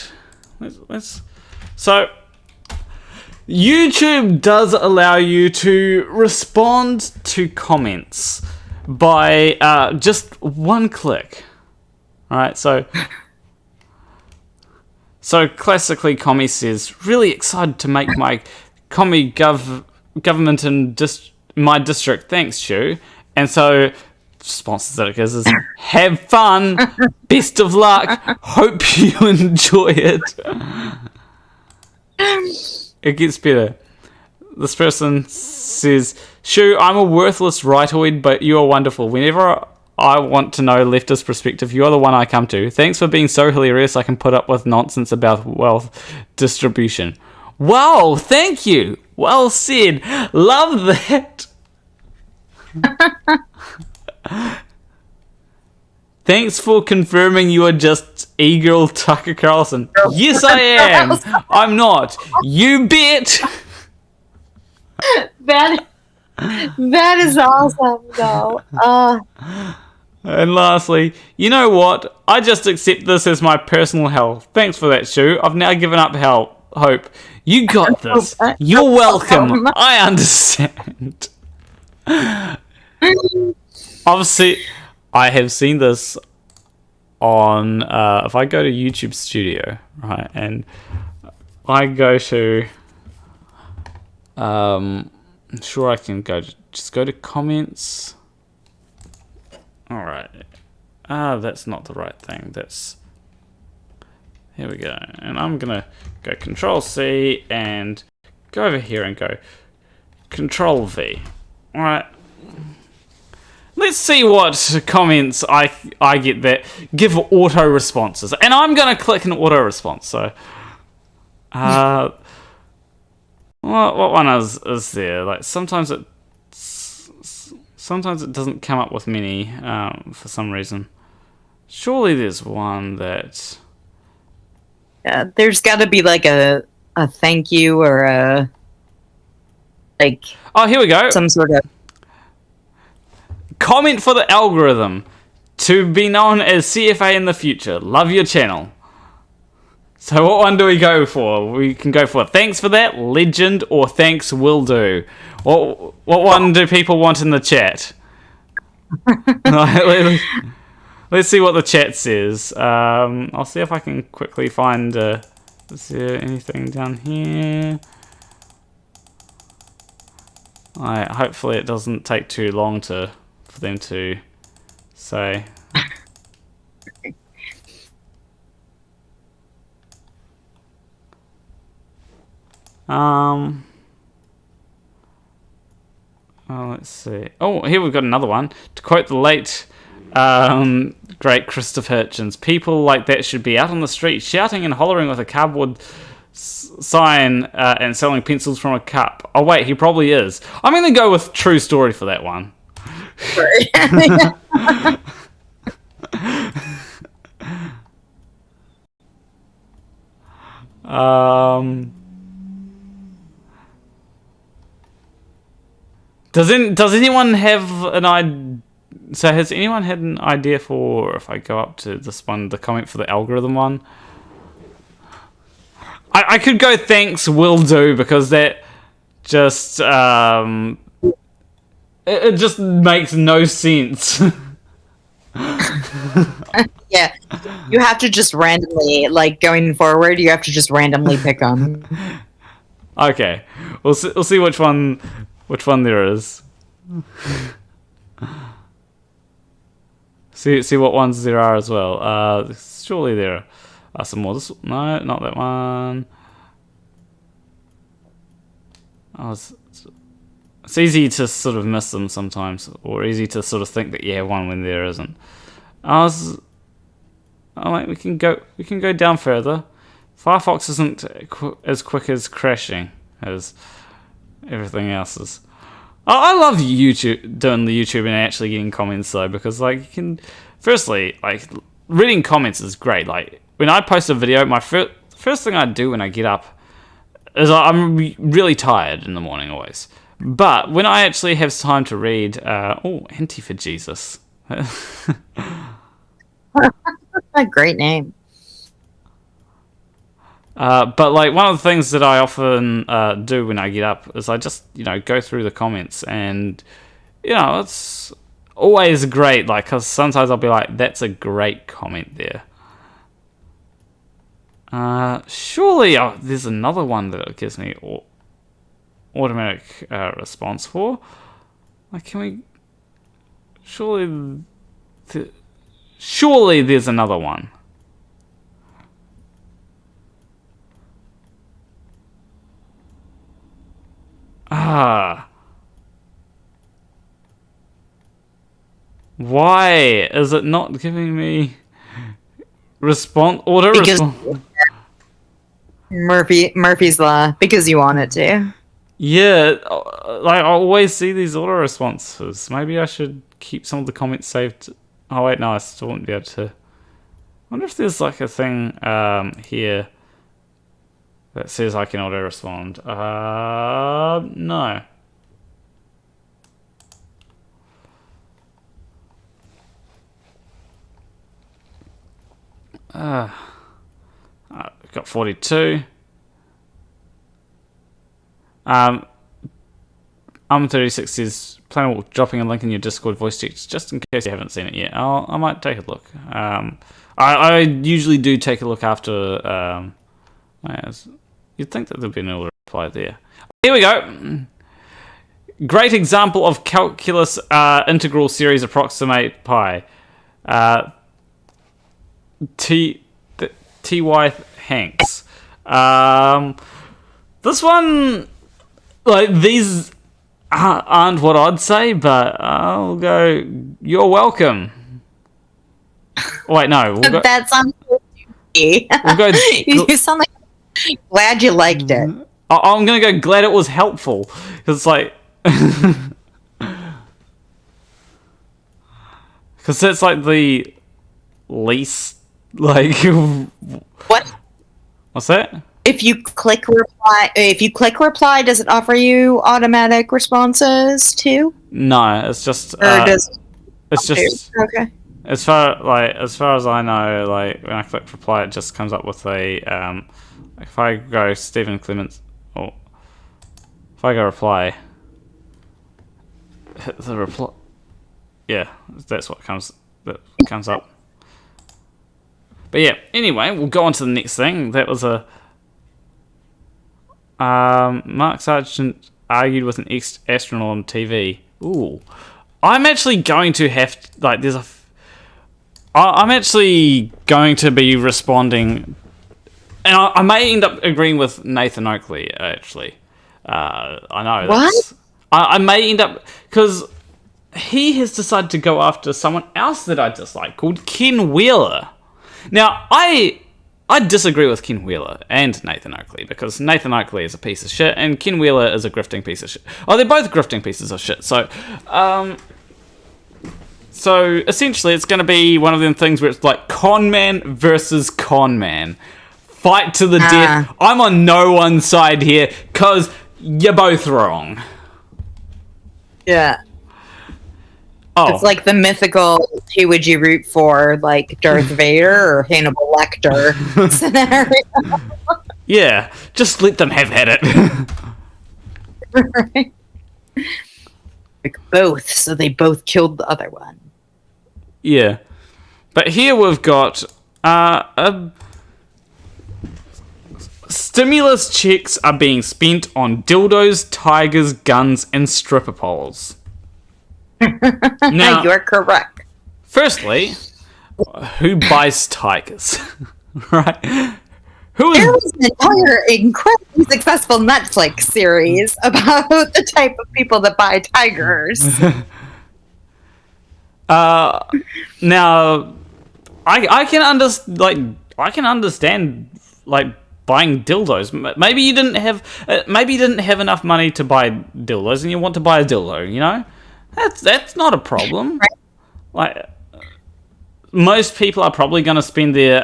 Let's... So... YouTube does allow you to respond to comments by just one click. Alright, so classically Commie says, really excited to make my Commie government in my district. Thanks, Shu. And so response that it gives is, have fun, best of luck, hope you enjoy it. It gets better. This person says, Shu, I'm a worthless rightoid, but you are wonderful. Whenever I want to know leftist perspective, you are the one I come to. Thanks for being so hilarious I can put up with nonsense about wealth distribution. Wow, thank you. Well said. Love that. Thanks for confirming you are just e-girl Tucker Carlson. Yes, I am. I'm not. You bet. That is awesome, though. And lastly, you know what? I just accept this as my personal hell. Thanks for that, Shu. I've now given up hope. You got this. You're welcome. I understand. Obviously, I have seen this on, if I go to YouTube Studio, right, and I go to, I'm sure I can just go to comments. Alright. That's not the right thing. Here we go. And I'm gonna go Control C and go over here and go Control V. Alright. Let's see what comments I get that give auto responses. And I'm gonna click an auto response, so what one is there? Like sometimes it doesn't come up with many for some reason. Surely there's one that... Yeah, there's got to be like a thank you or a like. Oh, here we go. Some sort of comment for the algorithm to be known as CFA in the future. Love your channel. So what one do we go for? We can go for thanks for that, legend, or thanks will do. What one do people want in the chat? Let's see what the chat says. I'll see if I can quickly find... is there anything down here? Hopefully it doesn't take too long for them to say. Let's see. Oh, here we've got another one. To quote the late... great Christopher Hitchens, people like that should be out on the street shouting and hollering with a cardboard sign and selling pencils from a cup. Oh wait, he probably is. I'm gonna go with true story for that one. Does anyone have an idea? So has anyone had an idea for, if I go up to this one, the comment for the algorithm one? I could go thanks will do, because that just it just makes no sense. yeah, you have to just randomly, like going forward, you have to just randomly pick them. Okay, we'll see which one there is. See what ones there are as well. Surely there are some more. No, not that one. Oh, it's easy to sort of miss them sometimes, or easy to sort of think that you have one when there isn't. We can go down further. Firefox isn't as quick as crashing as. everything else is. I love YouTube, doing the YouTube and actually getting comments though, because like you can. Firstly, like reading comments is great. Like when I post a video, my first thing I do when I get up is I'm really tired in the morning always. But when I actually have time to read, Anti for Jesus. A great name. But like one of the things that I often do when I get up is I just go through the comments, and it's always great. Like, because sometimes I'll be like, "That's a great comment there." Surely there's another one that it gives me automatic response for. Like, can we? Surely there's another one. Why is it not giving me response? Murphy's Law, because you want it to. Yeah, like I always see these auto responses. Maybe I should keep some of the comments saved. Oh wait, no, I still won't be able to. I wonder if there's like a thing here that says I can auto respond. No. I've got 42. I'm 36 is planning on dropping a link in your Discord voice text just in case you haven't seen it yet. I might take a look. I usually do take a look after. You'd think that there'd be an auto reply there. Here we go. Great example of calculus integral series approximate pi. T.Y. Hanks. This one, like, these aren't what I'd say, but I'll go, you're welcome. Wait, no. We'll go, that sounds so stupid. We'll go, you sound like glad you liked it. I'm going to go glad it was helpful. Because it's like... Because that's like the least... Like... What? What's that? If you click reply, does it offer you automatic responses too? No, it's just... it's just... Okay. As far as I know, like when I click reply, it just comes up with a if I go Stephen Clements, or if I go reply, hit the reply. Yeah, that's what comes up. But yeah, anyway, we'll go on to the next thing. That was a Mark Sargent argued with an ex-astronaut on TV. Ooh, I'm actually going to have I'm actually going to be responding, and I may end up agreeing with Nathan Oakley, actually. I know. What? I may end up... Because he has decided to go after someone else that I dislike, called Ken Wheeler. Now, I disagree with Ken Wheeler and Nathan Oakley, because Nathan Oakley is a piece of shit, and Ken Wheeler is a grifting piece of shit. Oh, they're both grifting pieces of shit, so... So, essentially, it's going to be one of them things where it's like con man versus con man. Fight to the death. I'm on no one's side here, because you're both wrong. Yeah. Oh. It's like the mythical, who would you root for, like Darth Vader or Hannibal Lecter scenario. Yeah, just let them have at it. Right. Like both, so they both killed the other one. Yeah. But here we've got stimulus checks are being spent on dildos, tigers, guns, and stripper poles. Now, you're correct. Firstly, who buys tigers? Right? Who There is... was an entire incredibly successful Netflix series about the type of people that buy tigers. Now, I can understand buying dildos. Maybe you didn't have enough money to buy dildos, and you want to buy a dildo. You know, that's not a problem. Like, most people are probably going to spend their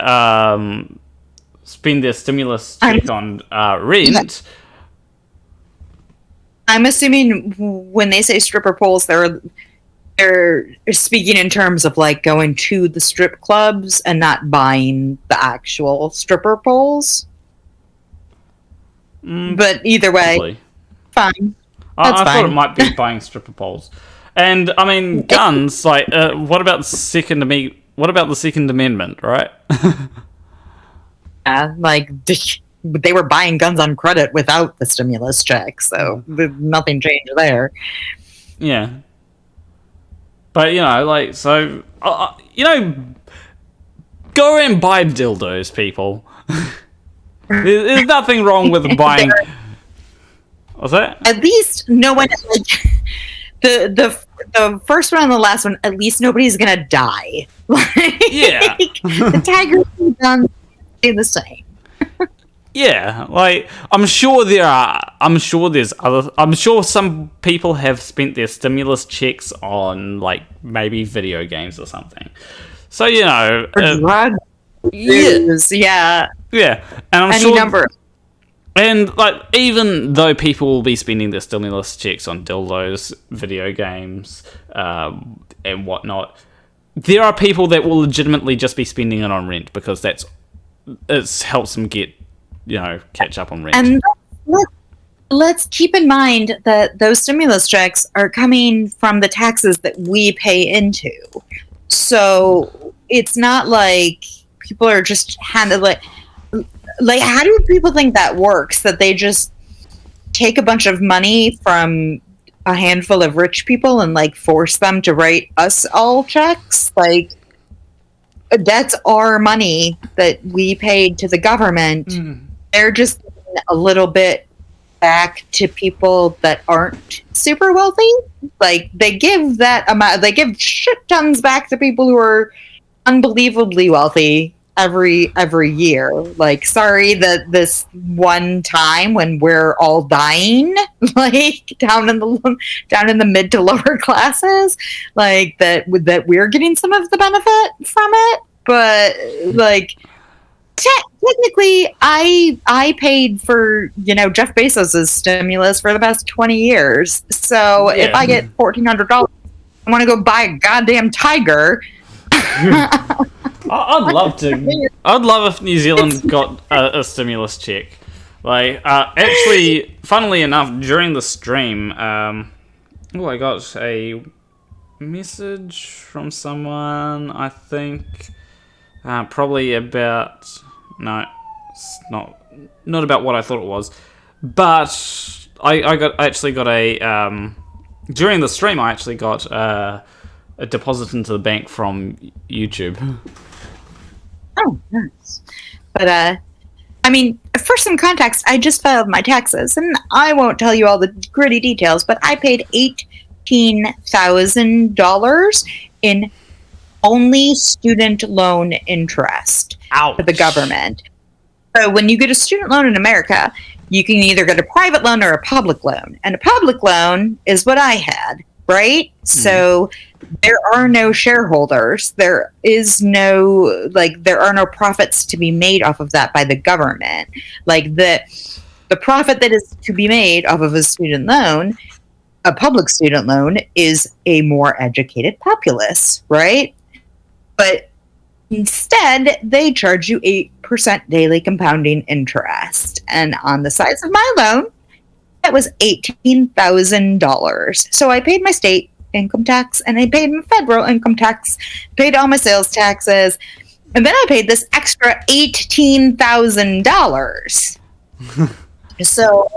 stimulus check on rent. I'm assuming when they say stripper poles, they're speaking in terms of like going to the strip clubs and not buying the actual stripper poles. But either way, Probably. fine. I That's thought it fine. might be buying stripper poles. And I mean, guns. Like, what about the Second Amendment? Right? Like they were buying guns on credit without the stimulus check, so nothing changed there. Yeah. But like, so go and buy dildos, people. There's nothing wrong with buying. What's that? At least no one like the first one and the last one. At least nobody's gonna die. Yeah. The tigers and guns stay the same. Yeah, like I'm sure some people have spent their stimulus checks on like maybe video games or something. So Drugs. Yeah. Yeah, and I'm Any sure number. And like, even though people will be spending their stimulus checks on dildos, video games, and whatnot, there are people that will legitimately just be spending it on rent because it helps them get, catch up on rent. And let's keep in mind that those stimulus checks are coming from the taxes that we pay into. So it's not like people are just handed like, how do people think that works? That they just take a bunch of money from a handful of rich people and like force them to write us all checks? Like, that's our money that we paid to the government. They're just giving a little bit back to people that aren't super wealthy. Like, they give that amount, they give shit tons back to people who are unbelievably wealthy every year. Like, sorry that this one time when we're all dying, like down in the mid to lower classes, like that we're getting some of the benefit from it. But like, technically, I paid for Jeff Bezos's stimulus for the past 20 years. So if I get $1,400, I want to go buy a goddamn tiger. I'd love if New Zealand got a stimulus check. Like, actually, funnily enough, during the stream, I got a message from someone, I think, probably about, no, it's not about what I thought it was, but I actually got a, during the stream, I actually got a deposit into the bank from YouTube. Oh, nice. But, I mean, for some context, I just filed my taxes, and I won't tell you all the gritty details, but I paid $18,000 in only student loan interest to the government. So when you get a student loan in America, you can either get a private loan or a public loan. And a public loan is what I had, right? So there are no shareholders. There is no, there are no profits to be made off of that by the government. Like, the profit that is to be made off of a student loan, a public student loan, is a more educated populace, right? But instead, they charge you 8% daily compounding interest. And on the size of my loan, that was $18,000. So I paid my state income tax, and I paid my federal income tax, paid all my sales taxes, and then I paid this extra $18,000. So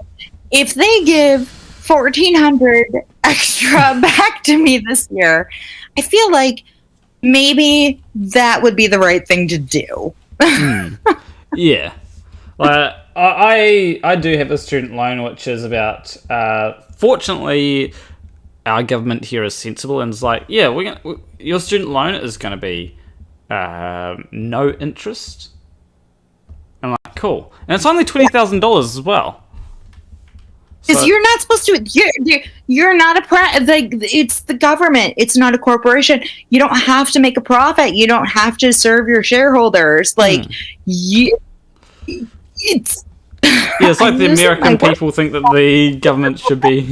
if they give $1,400 extra back to me this year, I feel like maybe that would be the right thing to do. Yeah. I do have a student loan, which is about, fortunately, our government here is sensible and is like, yeah, your student loan is going to be no interest. And cool. And it's only $20,000 as well. Because you're not supposed to. You're not it's the government. It's not a corporation. You don't have to make a profit. You don't have to serve your shareholders. Like it's. Yeah, it's like the American people think that the government should be.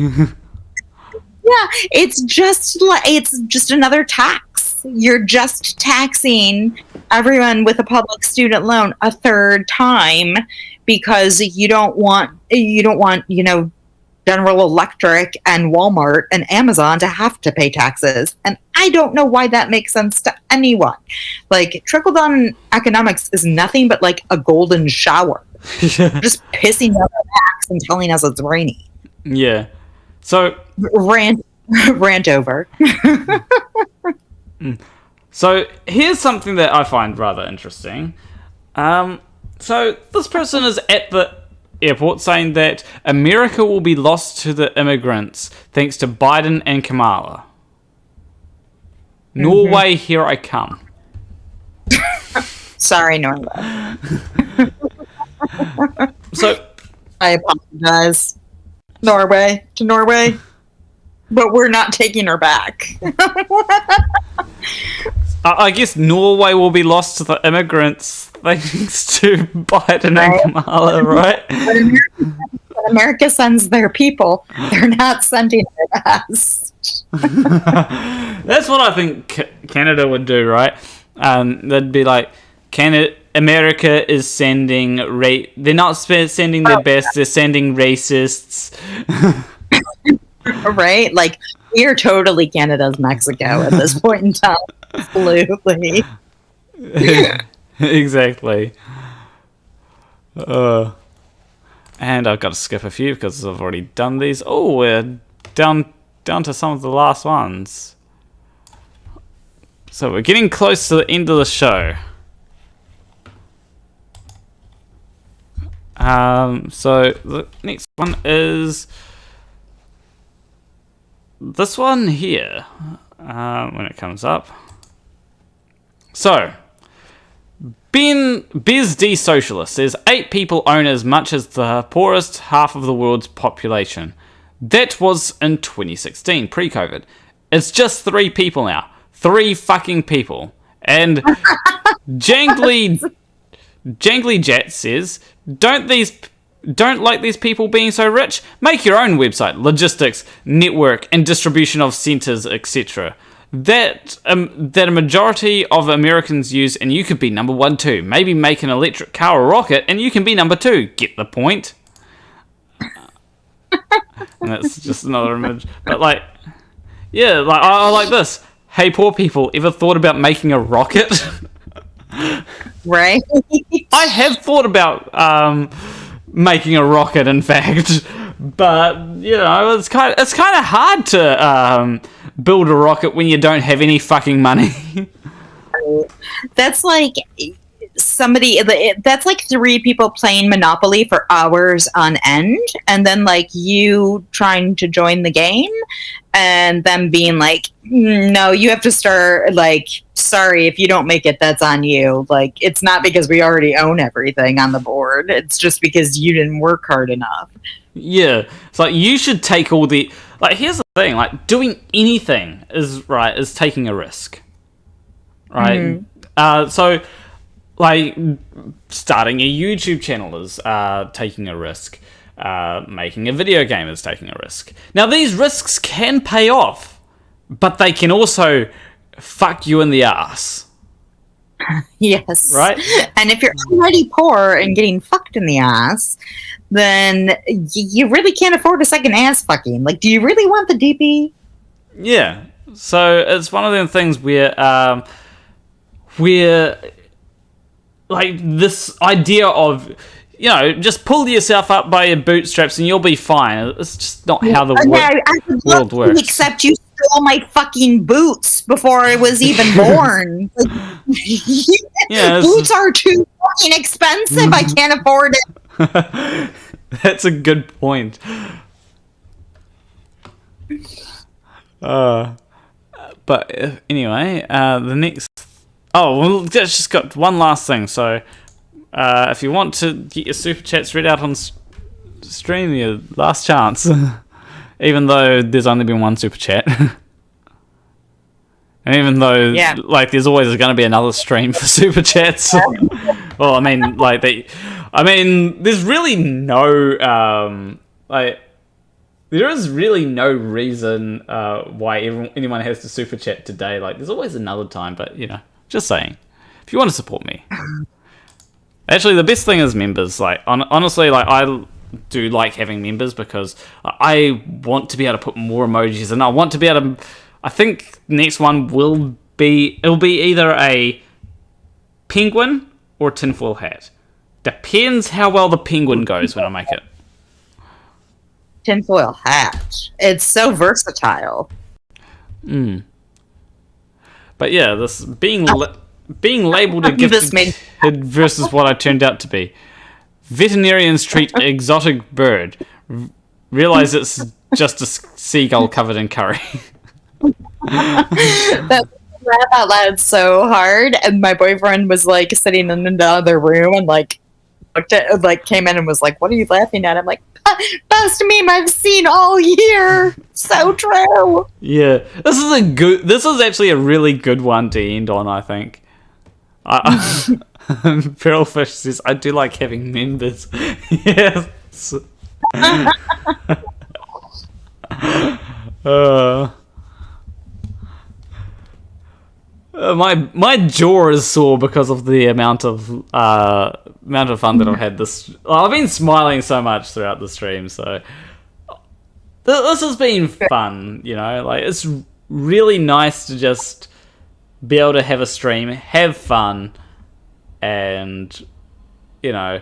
Yeah, it's just another tax. You're just taxing everyone with a public student loan a third time because you don't want General Electric and Walmart and Amazon to have to pay taxes. And I don't know why that makes sense to anyone. Like, trickle-down economics is nothing but like a golden shower. Just pissing down our backs and telling us it's raining. Yeah. So... Rant over. So here's something that I find rather interesting. So this person is at the airport saying that America will be lost to the immigrants thanks to Biden and Kamala. Norway, here I come. Sorry, Norway. So I apologize, Norway, but we're not taking her back. I guess Norway will be lost to the immigrants thanks to Biden and Kamala, right? When America sends their people, they're not sending their best. That's what I think Canada would do, right? They'd be like, America is sending they're not sending their best, they're sending racists. Right? Like, we are totally Canada's Mexico at this point in time. Absolutely. Exactly. And I've got to skip a few because I've already done these. Oh, we're down to some of the last ones. So we're getting close to the end of the show. So the next one is this one here. When it comes up. So, Biz D Socialist says 8 people own as much as the poorest half of the world's population. That was in 2016, pre-COVID. It's just 3 people now. 3 fucking people. And Jangly Jet says, don't like these people being so rich? Make your own website, logistics, network, and distribution of centers, etc. That a majority of Americans use, and you could be number 1 too. Maybe make an electric car or rocket, and you can be number 2. Get the point? And that's just another image. But like, yeah, like I like this. Hey, poor people, ever thought about making a rocket? Right? I have thought about making a rocket, in fact, but you know, it's kind of hard to build a rocket when you don't have any fucking money. That's like that's like 3 people playing Monopoly for hours on end, and then like you trying to join the game and them being like, no, you have to start, like, sorry, if you don't make it, that's on you. Like, it's not because we already own everything on the board, it's just because you didn't work hard enough. Yeah, it's like you should take all the, like, here's the thing, like, doing anything is taking a risk, right? So like, starting a YouTube channel is taking a risk. Making a video game is taking a risk. Now, these risks can pay off, but they can also fuck you in the ass. Yes. Right? And if you're already poor and getting fucked in the ass, then you really can't afford a second ass fucking. Like, do you really want the DP? Yeah. So it's one of them things where like, this idea of, you know, just pull yourself up by your bootstraps and you'll be fine. It's just not how the world works. Except you stole my fucking boots before I was even born. Like, yeah, boots are too fucking expensive. I can't afford it. That's a good point. But anyway, the next... Oh, well, just got one last thing. So, If you want to get your super chats read out on stream, your last chance. Even though there's only been one super chat. And even though, like, there's always going to be another stream for super chats. Well, I mean, like, there's really no, there is really no reason why anyone has to super chat today. Like, there's always another time, but, you know, just saying. If you want to support me. Actually, the best thing is members. Like, honestly, like, I do like having members because I want to be able to put more emojis, and I want to be able to... I think the next one will be... It'll be either a penguin or a tinfoil hat. Depends how well the penguin goes when I make it. Tinfoil hat. It's so versatile. But yeah, this being labelled a gifted kid versus what I turned out to be. Veterinarians treat exotic bird. Realize it's just a seagull covered in curry. That laugh out loud so hard, and my boyfriend was like sitting in another room and like looked at, like, came in and was like, "What are you laughing at?" I'm like, "Best meme I've seen all year." So true. Yeah, this is actually a really good one to end on, I think. Pearlfish says, "I do like having members." Yes. My jaw is sore because of the amount of fun that I've had this. I've been smiling so much throughout the stream, so this has been fun. You know, like, it's really nice to just be able to have a stream, have fun, and, you know,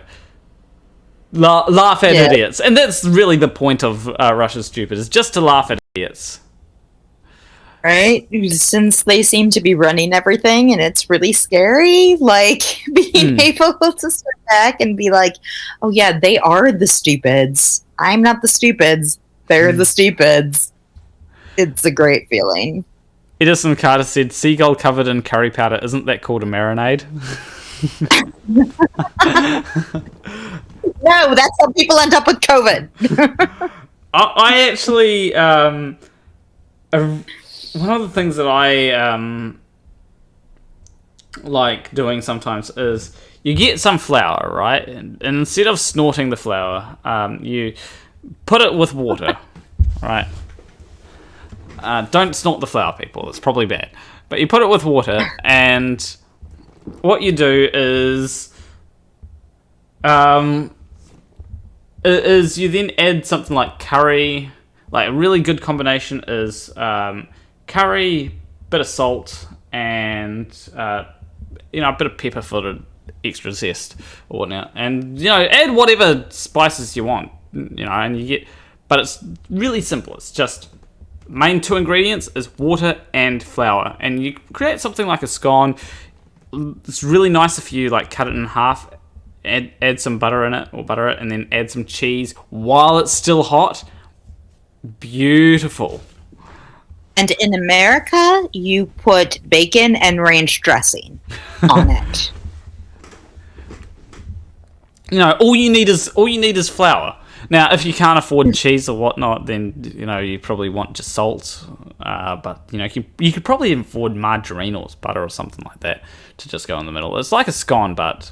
laugh at idiots. And that's really the point of Russia's Stupid, is just to laugh at idiots. Right? Since they seem to be running everything and it's really scary, like, being able to sit back and be like, "Oh yeah, they are the stupids. I'm not the stupids. They're the stupids." It's a great feeling. Edison Carter said, "Seagull covered in curry powder, isn't that called a marinade?" No, that's how people end up with COVID. I actually, one of the things that I like doing sometimes is you get some flour, right? And instead of snorting the flour, you put it with water, right? Don't snort the flour, people. It's probably bad. But you put it with water, and what you do is you then add something like curry. Like, a really good combination is curry, bit of salt, and a bit of pepper for the extra zest or whatnot. And, you know, add whatever spices you want, you know, and you get... But it's really simple. It's just... Main two ingredients is water and flour. And you create something like a scone. It's really nice if you, like, cut it in half, add some butter in it, or butter it, and then add some cheese while it's still hot. Beautiful. And in America, you put bacon and ranch dressing on it. You know, all you need is flour. Now, if you can't afford cheese or whatnot, then, you know, you probably want just salt. But, you know, you could probably afford margarine or butter or something like that to just go in the middle. It's like a scone, but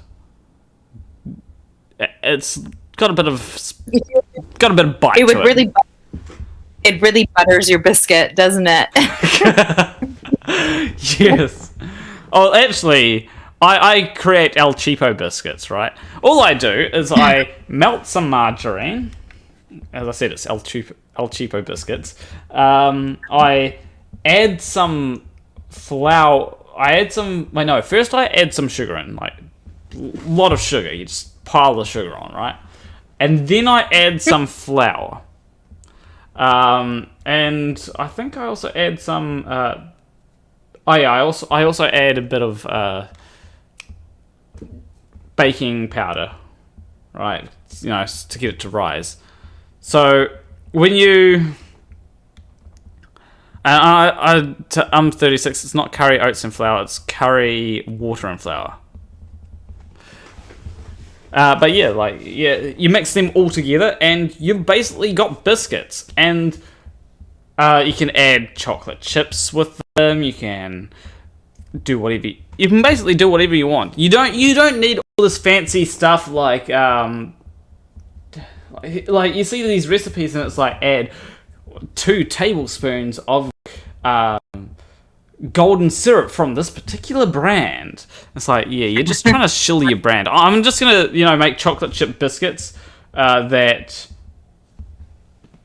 it's got a bit of bite. It would really. It really butters your biscuit, doesn't it? Yes. Oh, actually, I create El Cheapo biscuits, right? All I do is I melt some margarine. As I said, it's El Cheapo biscuits. I add some flour. First I add some sugar in, like, a lot of sugar. You just pile the sugar on, right? And then I add some flour. And I think I also add some. I also add a bit of baking powder, right? You know, to get it to rise. So when you, I'm 36. It's not curry, oats, and flour. It's curry, water, and flour. But yeah, you mix them all together, and you've basically got biscuits. And you can add chocolate chips with them. You can do whatever. You can basically do whatever you want. You don't need all this fancy stuff like you see these recipes and it's like add 2 tablespoons of golden syrup from this particular brand. It's like, yeah, you're just trying to shill your brand. I'm just gonna, make chocolate chip biscuits that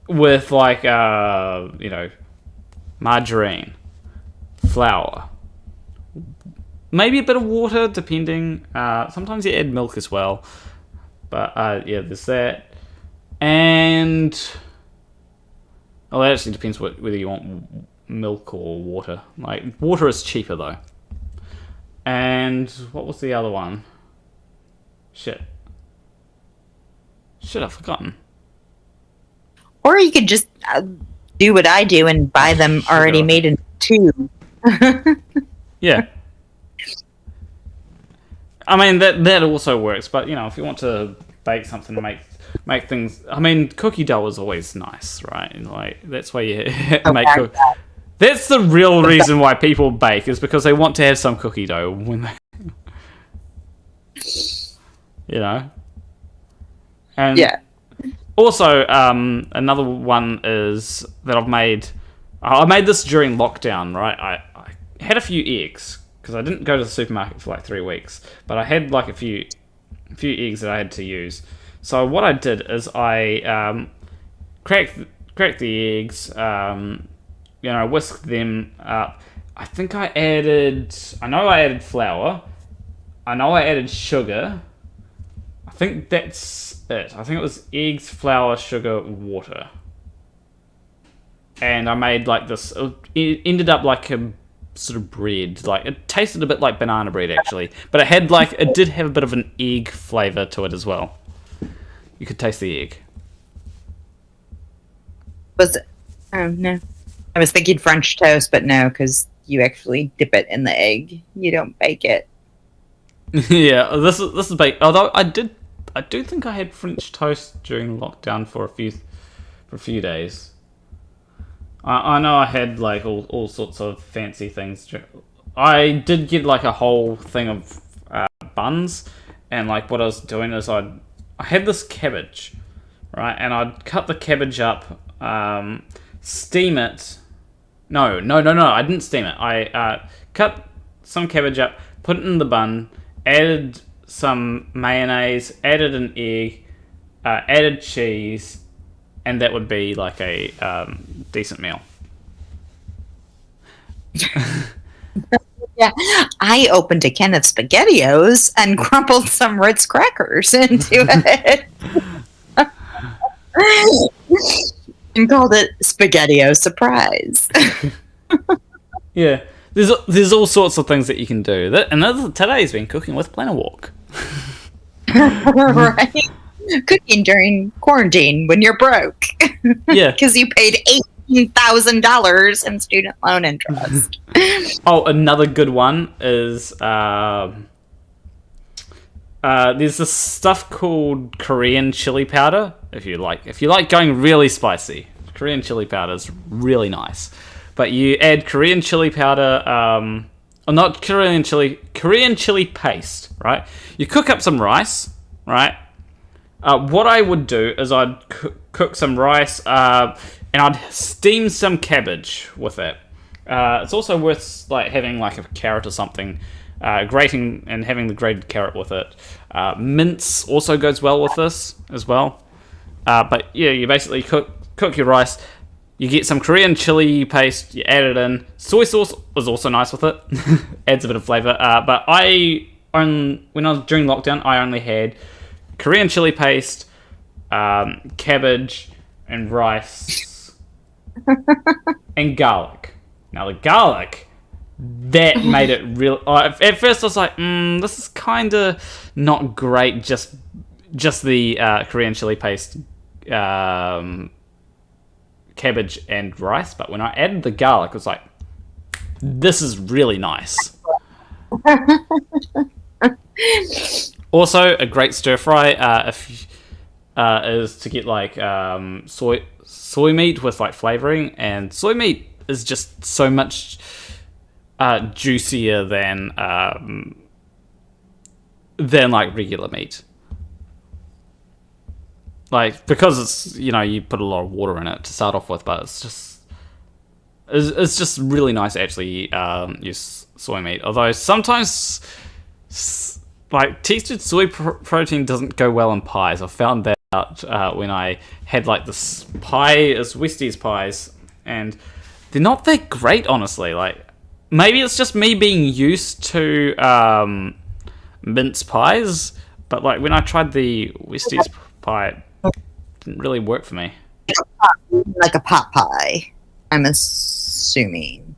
with like margarine, flour, maybe a bit of water, depending. Sometimes you add milk as well. But yeah, there's that. And that actually depends whether you want milk or water. Like, water is cheaper though. And what was the other one? Shit, I've forgotten. Or you could just do what I do and buy them already made in tube. Yeah. I mean, that also works, but if you want to bake something to make things, I mean, cookie dough is always nice, right? And like, that's why you make that's the real reason why people bake, is because they want to have some cookie dough when they And yeah. Also, another one is that I made this during lockdown, right? I had a few eggs because I didn't go to the supermarket for like 3 weeks, but I had like a few eggs that I had to use. So what I did is I cracked the eggs, whisked them up. I know I added flour. I know I added sugar. I think that's it. I think it was eggs, flour, sugar, water. And I made like this. It ended up like a sort of bread. Like, it tasted a bit like banana bread actually, but it did have a bit of an egg flavor to it as well. You could taste the egg. Was it? Oh no, I was thinking French toast, but no, because you actually dip it in the egg. You don't bake it. Yeah, this is baked. Although I do think I had French toast during lockdown for a few days. I know I had like all sorts of fancy things. I did get like a whole thing of buns, and like what I was doing is I had this cabbage, right, and I'd cut the cabbage up, steam it. No, I didn't steam it. I cut some cabbage up, put it in the bun, added some mayonnaise, added an egg, added cheese, and that would be like a decent meal. Yeah, I opened a can of SpaghettiOs and crumpled some Ritz crackers into it. And called it SpaghettiO Surprise. Yeah, there's all sorts of things that you can do. Today's been cooking with Planet Walk. Right? Cooking during quarantine when you're broke. Yeah. Because you paid $18,000 in student loan interest. Oh, another good one is there's this stuff called Korean chili powder. If you like going really spicy, Korean chili powder is really nice. But you add Korean chili powder, or not Korean chili paste, right? You cook up some rice, right? What I would do is I'd cook some rice, and I'd steam some cabbage with it. It's also worth like having like a carrot or something, grating and having the grated carrot with it. Mince also goes well with this as well. But yeah, you basically cook your rice. You get some Korean chili paste, you add it in. Soy sauce was also nice with it. Adds a bit of flavor. But when I was during lockdown, I only had Korean chili paste, cabbage, and rice, and garlic. Now the garlic, that made it real. At first I was like, this is kind of not great. Just the Korean chili paste, cabbage and rice. But when I added the garlic, I was like, this is really nice. Also, a great stir fry is to get like soy meat with like flavoring, and soy meat is just so much juicier than like regular meat. Like, because it's, you put a lot of water in it to start off with, but it's just really nice to actually use soy meat. Although sometimes like textured soy protein doesn't go well in pies. I found that out when I had like this pie as Westies pies, and they're not that great, honestly. Like, maybe it's just me being used to mince pies, but like when I tried the Westies pie, it didn't really work for me. Like a pot pie, I'm assuming.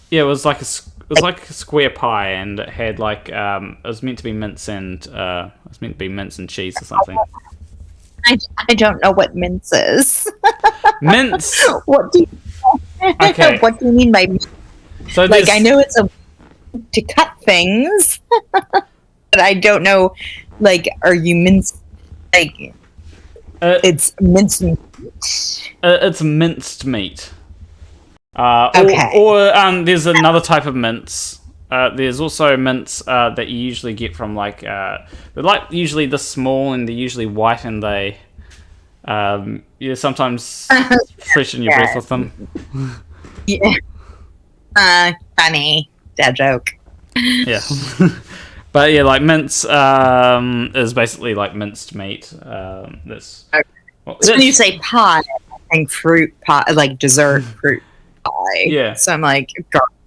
Yeah, it was like a square pie, and it had like it was meant to be mince and cheese or something. I don't know what mince is. Mince. What do you? Okay. What do you mean by mince? So like, I know it's to cut things, but I don't know. Like, are you mince? Like, it's minced meat. It's minced meat. Okay. Or there's another type of mince. There's also mince that you usually get from like they're like usually this small, and they're usually white, and they you sometimes freshen your breath with them. Yeah. Funny. Dad joke. Yeah. But yeah, like mince is basically like minced meat. This. Okay. So when you say pie, I think fruit pie, like dessert fruit pie. Yeah. So I'm like,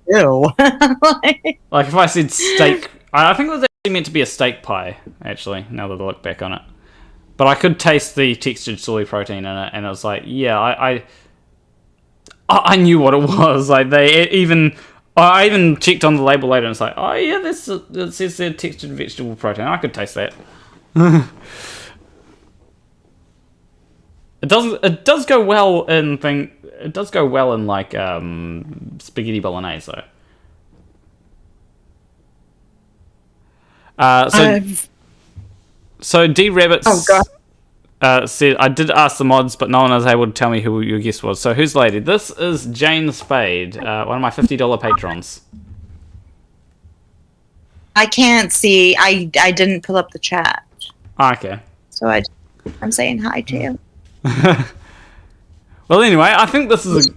ew. Like if I said steak, I think it was actually meant to be a steak pie. Actually, now that I look back on it, but I could taste the textured soy protein in it, and I was like, yeah, I knew what it was. Like I even checked on the label later, and it's like, oh yeah, it says the textured vegetable protein. I could taste that. It does go well in like spaghetti bolognese though. So D Rabbits said, I did ask the mods, but no one was able to tell me who your guest was. So who's the lady? This is Jane Spade, one of my $50 patrons. I can't see. I didn't pull up the chat. Okay. So I'm saying hi to you. Well, anyway, I think this is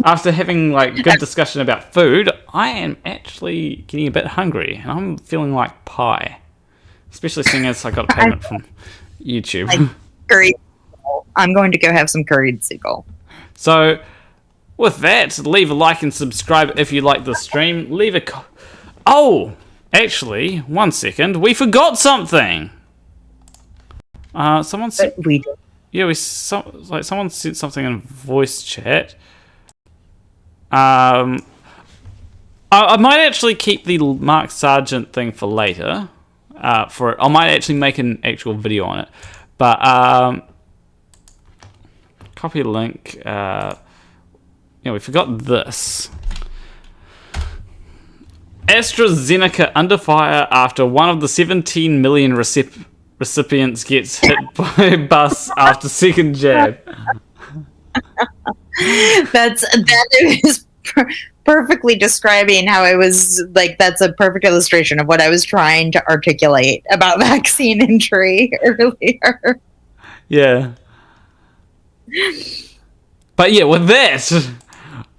after having like good discussion about food, I am actually getting a bit hungry, and I'm feeling like pie, especially seeing as I got a payment from YouTube. Like curried. I'm going to go have some curried seagull. So, with that, leave a like and subscribe if you like the stream. Leave a actually, 1 second, we forgot something. Someone said We did. yeah, someone said something in voice chat. I might actually keep the Mark Sargent thing for later. I might actually make an actual video on it, but copy link. We forgot this. AstraZeneca under fire after one of the 17 million recipients gets hit by a bus after second jab. That is perfectly describing how I was like. That's a perfect illustration of what I was trying to articulate about vaccine injury earlier. Yeah. But yeah, with that,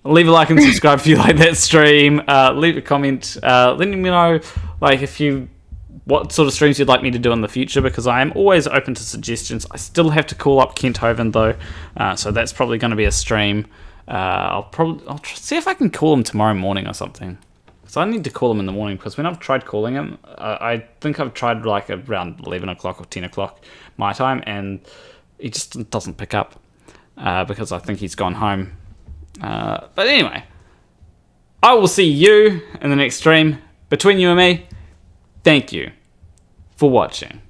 leave a like and subscribe if you like that stream. Leave a comment. Let me know what sort of streams you'd like me to do in the future, because I am always open to suggestions. I still have to call up Kent Hovind though, so that's probably going to be a stream. I'll see if I can call him tomorrow morning or something. So I need to call him in the morning, because when I've tried calling him, I think I've tried like around 11 o'clock or 10 o'clock my time, and he just doesn't pick up because I think he's gone home. But anyway, I will see you in the next stream. Between you and me, thank you for watching.